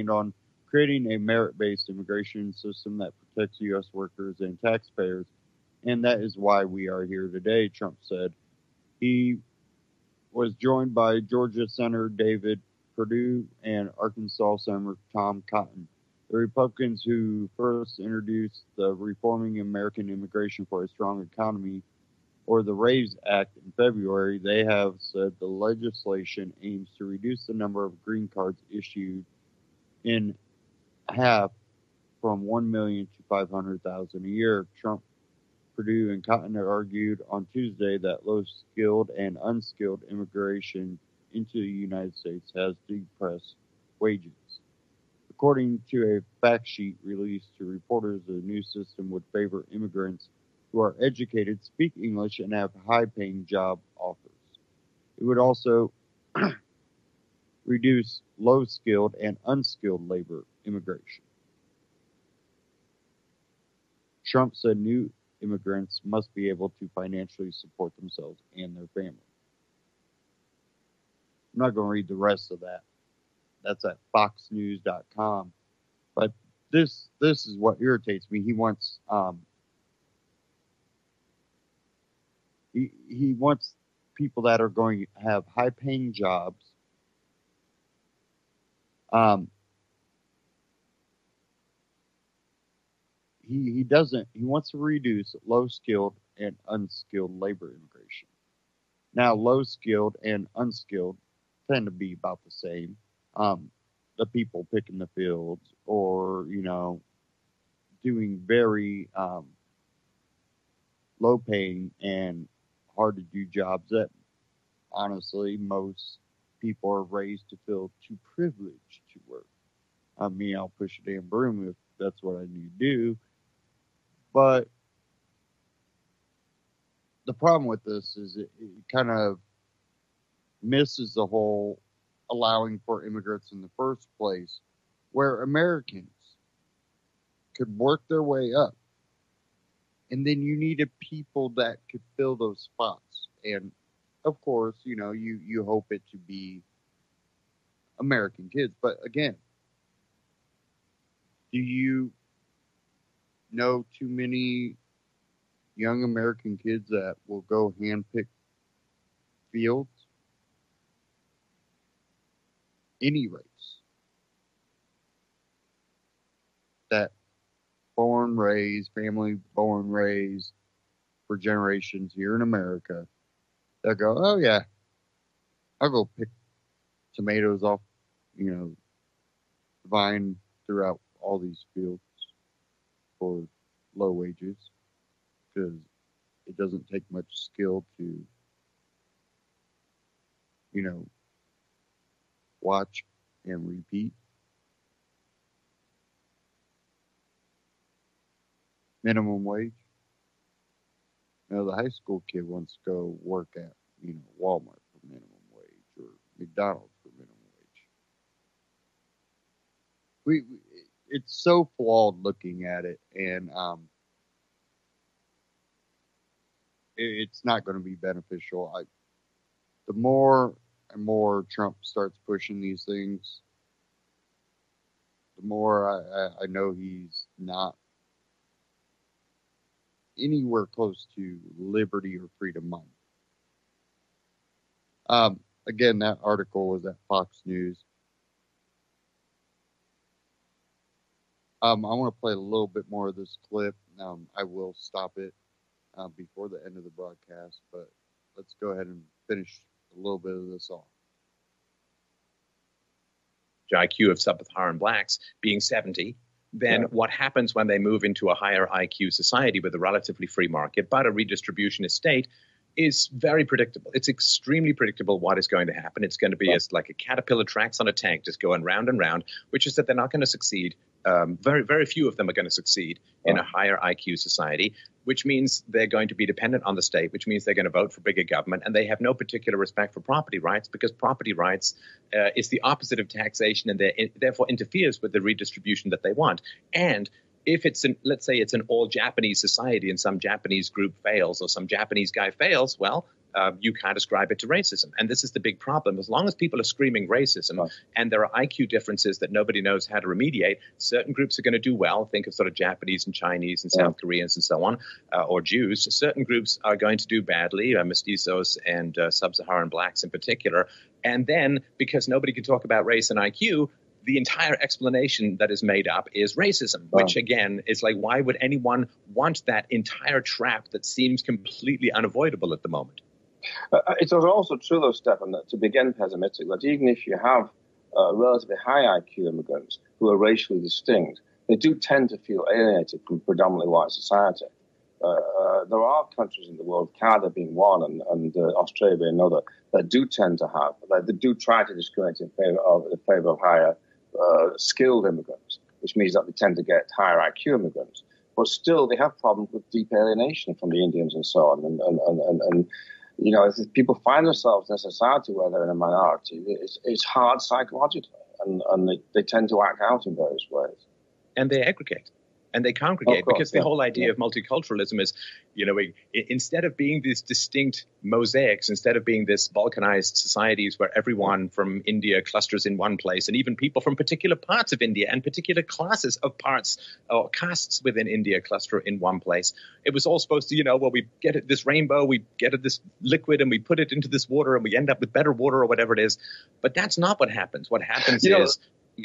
on creating a merit-based immigration system that protects U.S. workers and taxpayers, and that is why we are here today, Trump said. He was joined by Georgia Senator David Perdue and Arkansas Senator Tom Cotton. The Republicans who first introduced the Reforming American Immigration for a Strong Economy, or the RAISE Act, in February, they have said the legislation aims to reduce the number of green cards issued in half, from 1 million to 500,000 a year. Trump, Perdue, and Cotton argued on Tuesday that low-skilled and unskilled immigration into the United States has depressed wages. According to a fact sheet released to reporters, the new system would favor immigrants who are educated, speak English, and have high-paying job offers. It would also reduce low-skilled and unskilled labor immigration. Trump said new immigrants must be able to financially support themselves and their families. I'm not going to read the rest of that. That's at foxnews.com. But this is what irritates me. He wants he wants people that are going to have high-paying jobs. He wants to reduce low-skilled and unskilled labor immigration. Now, low-skilled and unskilled tend to be about the same. The people picking the fields or, doing very low-paying and hard-to-do jobs that, honestly, most people are raised to feel too privileged to work. I mean, I'll push a damn broom if that's what I need to do. But the problem with this is it kind of misses the whole allowing for immigrants in the first place, where Americans could work their way up. And then you needed people that could fill those spots. And, of course, you hope it to be American kids. But, again, do you know too many young American kids that will go handpick fields? Any race that family born, raised for generations here in America, that go, oh yeah, I'll go pick tomatoes off, the vine throughout all these fields for low wages, because it doesn't take much skill to, watch and repeat. Minimum wage. The high school kid wants to go work at, Walmart for minimum wage or McDonald's for minimum wage. It's so flawed looking at it, and it's not going to be beneficial. The more and more Trump starts pushing these things, the more I know he's not anywhere close to liberty or freedom minded. Again, that article was at Fox News. I want to play a little bit more of this clip. I will stop it before the end of the broadcast, but let's go ahead and finish a little bit of this off. IQ of sub-Saharan blacks being 70, then what happens when they move into a higher IQ society with a relatively free market, but a redistributionist state, is very predictable. It's extremely predictable what is going to happen. It's going to be as like a caterpillar tracks on a tank, just going round and round, which is that they're not going to succeed. Very, very few of them are going to succeed in a higher IQ society, which means they're going to be dependent on the state, which means they're going to vote for bigger government, and they have no particular respect for property rights, because property rights is the opposite of taxation, and therefore interferes with the redistribution that they want. And if let's say it's an all Japanese society and some Japanese group fails or some Japanese guy fails, well, you can't ascribe it to racism. And this is the big problem. As long as people are screaming racism and there are IQ differences that nobody knows how to remediate, certain groups are going to do well. Think of sort of Japanese and Chinese and South Koreans and so on, or Jews. Certain groups are going to do badly, mestizos and sub-Saharan blacks in particular. And then because nobody can talk about race and IQ, the entire explanation that is made up is racism, which, again, is like, why would anyone want that entire trap that seems completely unavoidable at the moment? It's also true, though, Stefan, that to begin pessimistic, that even if you have relatively high IQ immigrants who are racially distinct, they do tend to feel alienated from predominantly white society. There are countries in the world, Canada being one and Australia being another, that do tend to have, they do try to discriminate in favor of higher skilled immigrants, which means that they tend to get higher IQ immigrants. But still, they have problems with deep alienation from the Indians and so on. And if people find themselves in a society where they're in a minority, it's hard psychologically, and they tend to act out in various ways. And they aggregate. and they congregate, course, because the whole idea of multiculturalism is, instead of being these distinct mosaics, instead of being this balkanized societies where everyone from India clusters in one place, and even people from particular parts of India and particular classes of parts or castes within India cluster in one place, it was all supposed to, we get this rainbow, we get this liquid, and we put it into this water, and we end up with better water or whatever it is. But that's not what happens. What happens is,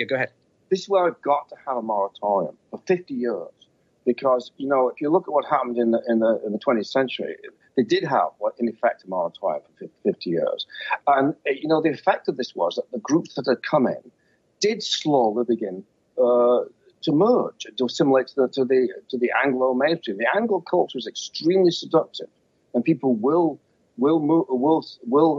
go ahead. This is where we've got to have a moratorium for 50 years, because if you look at what happened in the 20th century, they did have, in effect, a moratorium for 50 years, and the effect of this was that the groups that had come in did slowly begin to merge, to assimilate to the Anglo mainstream. The Anglo culture is extremely seductive, and people will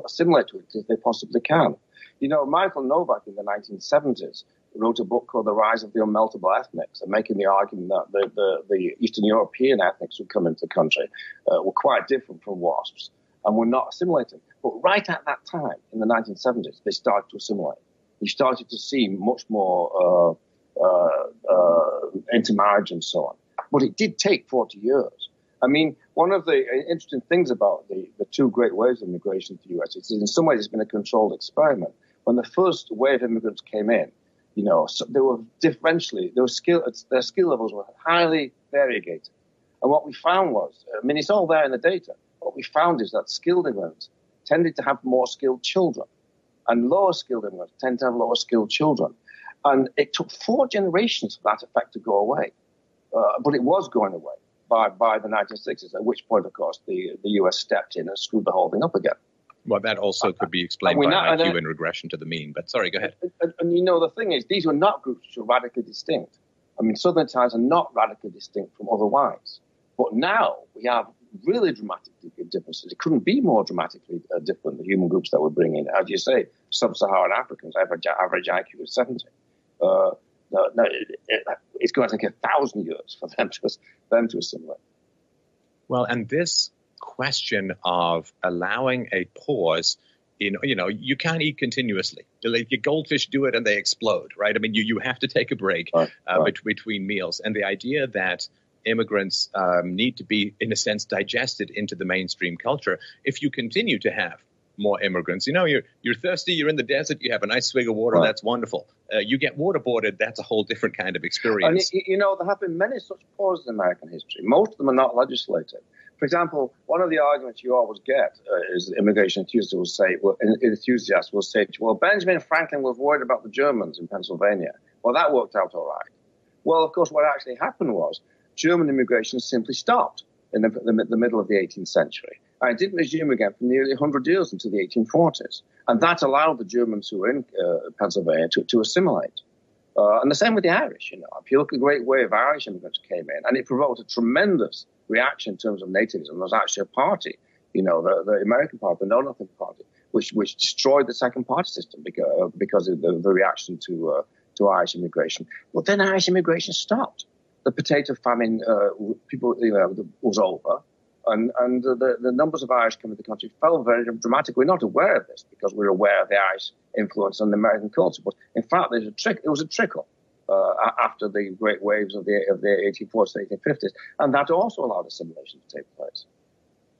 assimilate to it if they possibly can. Michael Novak in the 1970s wrote a book called The Rise of the Unmeltable Ethnics, and making the argument that the Eastern European ethnics who come into the country were quite different from WASPs and were not assimilating. But right at that time, in the 1970s, they started to assimilate. You started to see much more intermarriage and so on. But it did take 40 years. I mean, one of the interesting things about the two great waves of immigration to the U.S. is in some ways it's been a controlled experiment. When the first wave of immigrants came in, so they were differentially, their skill levels were highly variegated. And what we found was, it's all there in the data. What we found is that skilled immigrants tended to have more skilled children, and lower skilled immigrants tend to have lower skilled children. And it took 4 generations for that effect to go away. But it was going away by the 1960s, at which point, of course, the US stepped in and screwed the whole thing up again. Well, that also could be explained by IQ and regression to the mean. But sorry, go ahead. And the thing is, these were not groups which were radically distinct. I mean, Southern Italians are not radically distinct from other whites. But now we have really dramatic differences. It couldn't be more dramatically different, the human groups that we're bringing. As you say, sub-Saharan Africans, average IQ is 70. It's going to take 1,000 years for them to assimilate. Well, and this question of allowing a pause you can't eat continuously. Like your goldfish do it and they explode, right? I mean, you have to take a break between meals. And the idea that immigrants need to be, in a sense, digested into the mainstream culture. If you continue to have more immigrants, you're thirsty, you're in the desert, you have a nice swig of water, that's wonderful. You get waterboarded, that's a whole different kind of experience. And, there have been many such pauses in American history. Most of them are not legislated. For example, one of the arguments you always get is that immigration enthusiasts will say, Benjamin Franklin was worried about the Germans in Pennsylvania. Well, that worked out all right. Well, of course, what actually happened was German immigration simply stopped in the middle of the 18th century. And it didn't resume again for nearly 100 years into the 1840s. And that allowed the Germans who were in Pennsylvania to assimilate. And the same with the Irish. If you look at the great wave of Irish immigrants came in, and it provoked a tremendous reaction in terms of nativism. There was actually a party, the American Party, the Know Nothing Party, which destroyed the second party system because of the reaction to Irish immigration. Well, then Irish immigration stopped. The potato famine, was over, and the numbers of Irish coming to the country fell very dramatically. We're not aware of this because we're aware of the Irish influence on the American culture, but in fact, it was a trickle. After the great waves of the 1840s to 1850s, and that also allowed assimilation to take place.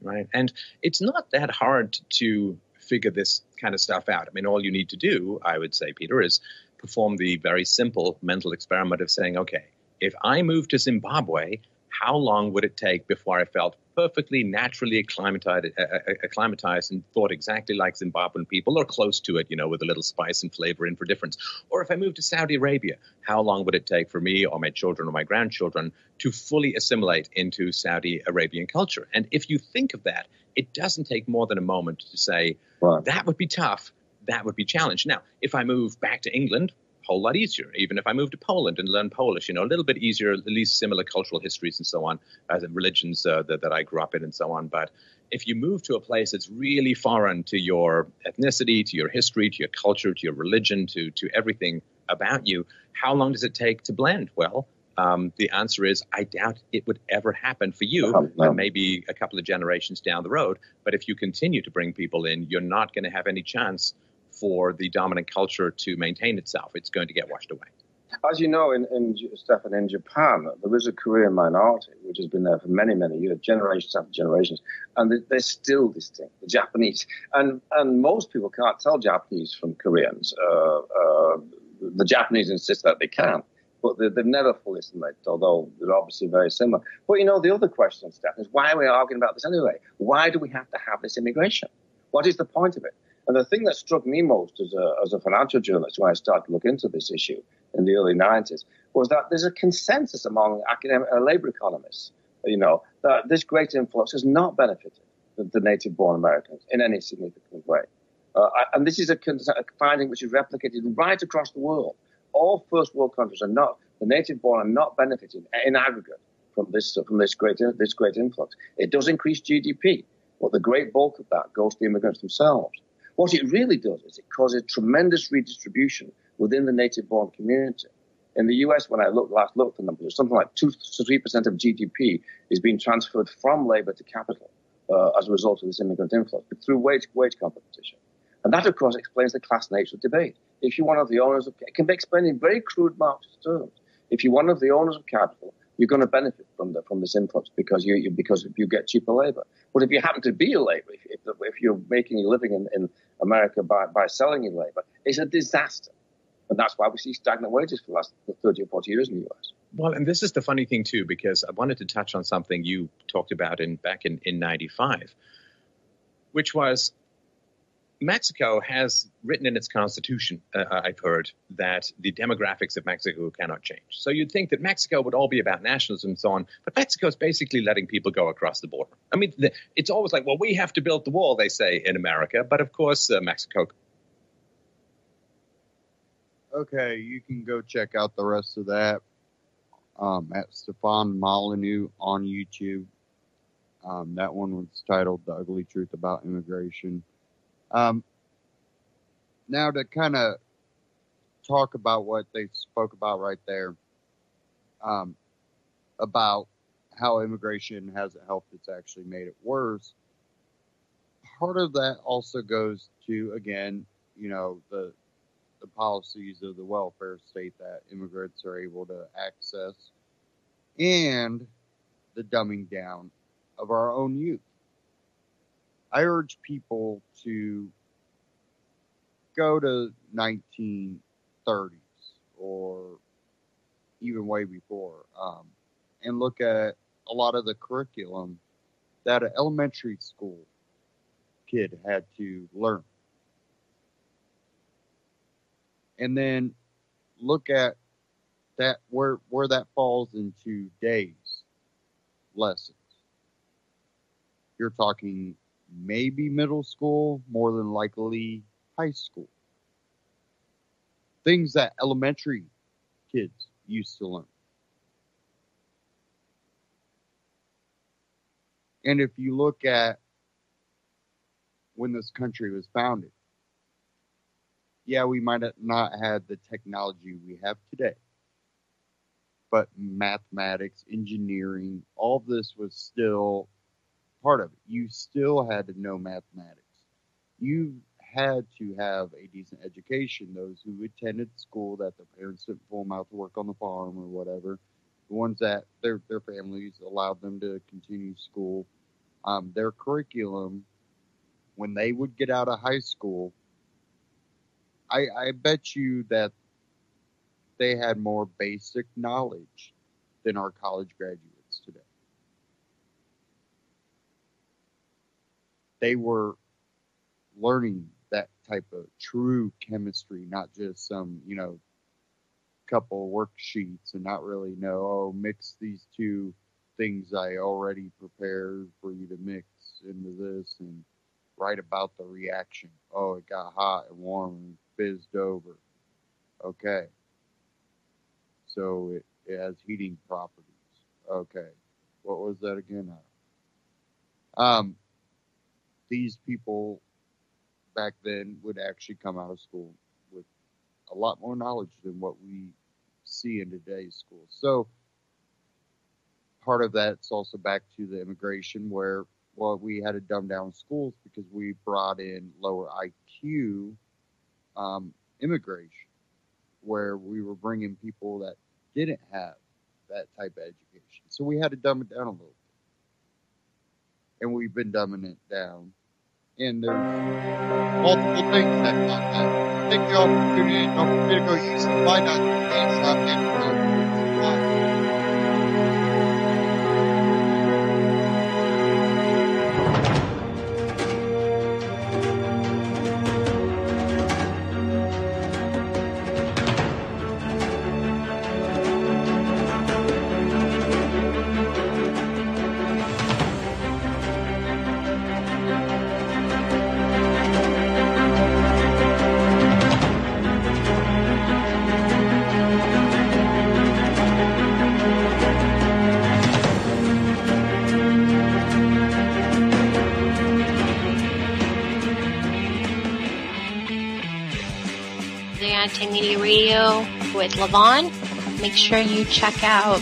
Right, and it's not that hard to figure this kind of stuff out. I mean, all you need to do, I would say, Peter, is perform the very simple mental experiment of saying, okay, if I moved to Zimbabwe, how long would it take before I felt perfectly naturally acclimatized and thought exactly like Zimbabwean people or close to it, with a little spice and flavor in for difference? Or if I moved to Saudi Arabia, how long would it take for me or my children or my grandchildren to fully assimilate into Saudi Arabian culture? And if you think of that, it doesn't take more than a moment to say, that would be tough, that would be challenged. Now, if I move back to England, whole lot easier. Even if I move to Poland and learn Polish, a little bit easier, at least similar cultural histories and so on, as in religions that I grew up in and so on. But if you move to a place that's really foreign to your ethnicity, to your history, to your culture, to your religion, to everything about you, how long does it take to blend? Well, the answer is I doubt it would ever happen for you, maybe a couple of generations down the road. But if you continue to bring people in, you're not going to have any chance for the dominant culture to maintain itself. It's going to get washed away. As you know, Stefan, in Japan, there is a Korean minority which has been there for many, many years, generations after generations, and they're still distinct, the Japanese. And most people can't tell Japanese from Koreans. The Japanese insist that they can, but they've never fully assimilated, although they're obviously very similar. But, the other question, Stefan, is why are we arguing about this anyway? Why do we have to have this immigration? What is the point of it? And the thing that struck me most as a financial journalist when I started to look into this issue in the early 90s was that there's a consensus among academic labor economists, that this great influx has not benefited the native-born Americans in any significant way. And this is a finding which is replicated right across the world. All first world countries the native-born are not benefiting in aggregate from this great influx. It does increase GDP, but the great bulk of that goes to the immigrants themselves. What it really does is it causes tremendous redistribution within the native-born community. In the US, when I last looked at the numbers, something like 2 to 3% of GDP is being transferred from labor to capital as a result of this immigrant influx through wage competition. And that, of course, explains the class nature of debate. If you're one of the owners it can be explained in very crude Marxist terms. If you're one of the owners of capital, you're going to benefit from this influx because you get cheaper labor. But if you happen to be a labor, if you're making a living in America by selling your labor, it's a disaster. And that's why we see stagnant wages for the last 30 or 40 years in the US. Well, and this is the funny thing, too, because I wanted to touch on something you talked about back in 95, which was Mexico has written in its constitution, I've heard, that the demographics of Mexico cannot change. So you'd think that Mexico would all be about nationalism and so on, but Mexico's basically letting people go across the border. I mean, it's always like, well, we have to build the wall, they say in America, but of course, Mexico. Okay, you can go check out the rest of that at Stefan Molyneux on YouTube. That one was titled The Ugly Truth About Immigration. Now to kind of talk about what they spoke about right there, about how immigration hasn't helped, it's actually made it worse. Part of that also goes to, again, the policies of the welfare state that immigrants are able to access and the dumbing down of our own youth. I urge people to go to 1930s or even way before and look at a lot of the curriculum that an elementary school kid had to learn. And then look at that where that falls into days lessons. You're talking maybe middle school, more than likely high school. Things that elementary kids used to learn. And if you look at when this country was founded, yeah, we might have not had the technology we have today, but mathematics, engineering, all of this was still part of it. You still had to know mathematics. You had to have a decent education. Those who attended school that their parents didn't pull them out to work on the farm or whatever, the ones that their families allowed them to continue school, their curriculum, when they would get out of high school, I bet you that they had more basic knowledge than our college graduates today. They were learning that type of true chemistry, not just some, couple worksheets and not really know, mix these two things I already prepared for you to mix into this and write about the reaction. Oh, it got hot and warm and fizzed over. Okay. So it has heating properties. Okay. What was that again? These people back then would actually come out of school with a lot more knowledge than what we see in today's school. So part of that's also back to the immigration where, we had to dumb down schools because we brought in lower IQ immigration, where we were bringing people that didn't have that type of education. So we had to dumb it down a little bit. And we've been dumbing it down. And there's multiple things that come that take the opportunity and don't forget to go use the find out and stop it. Anti-Media Radio with Levon. Make sure you check out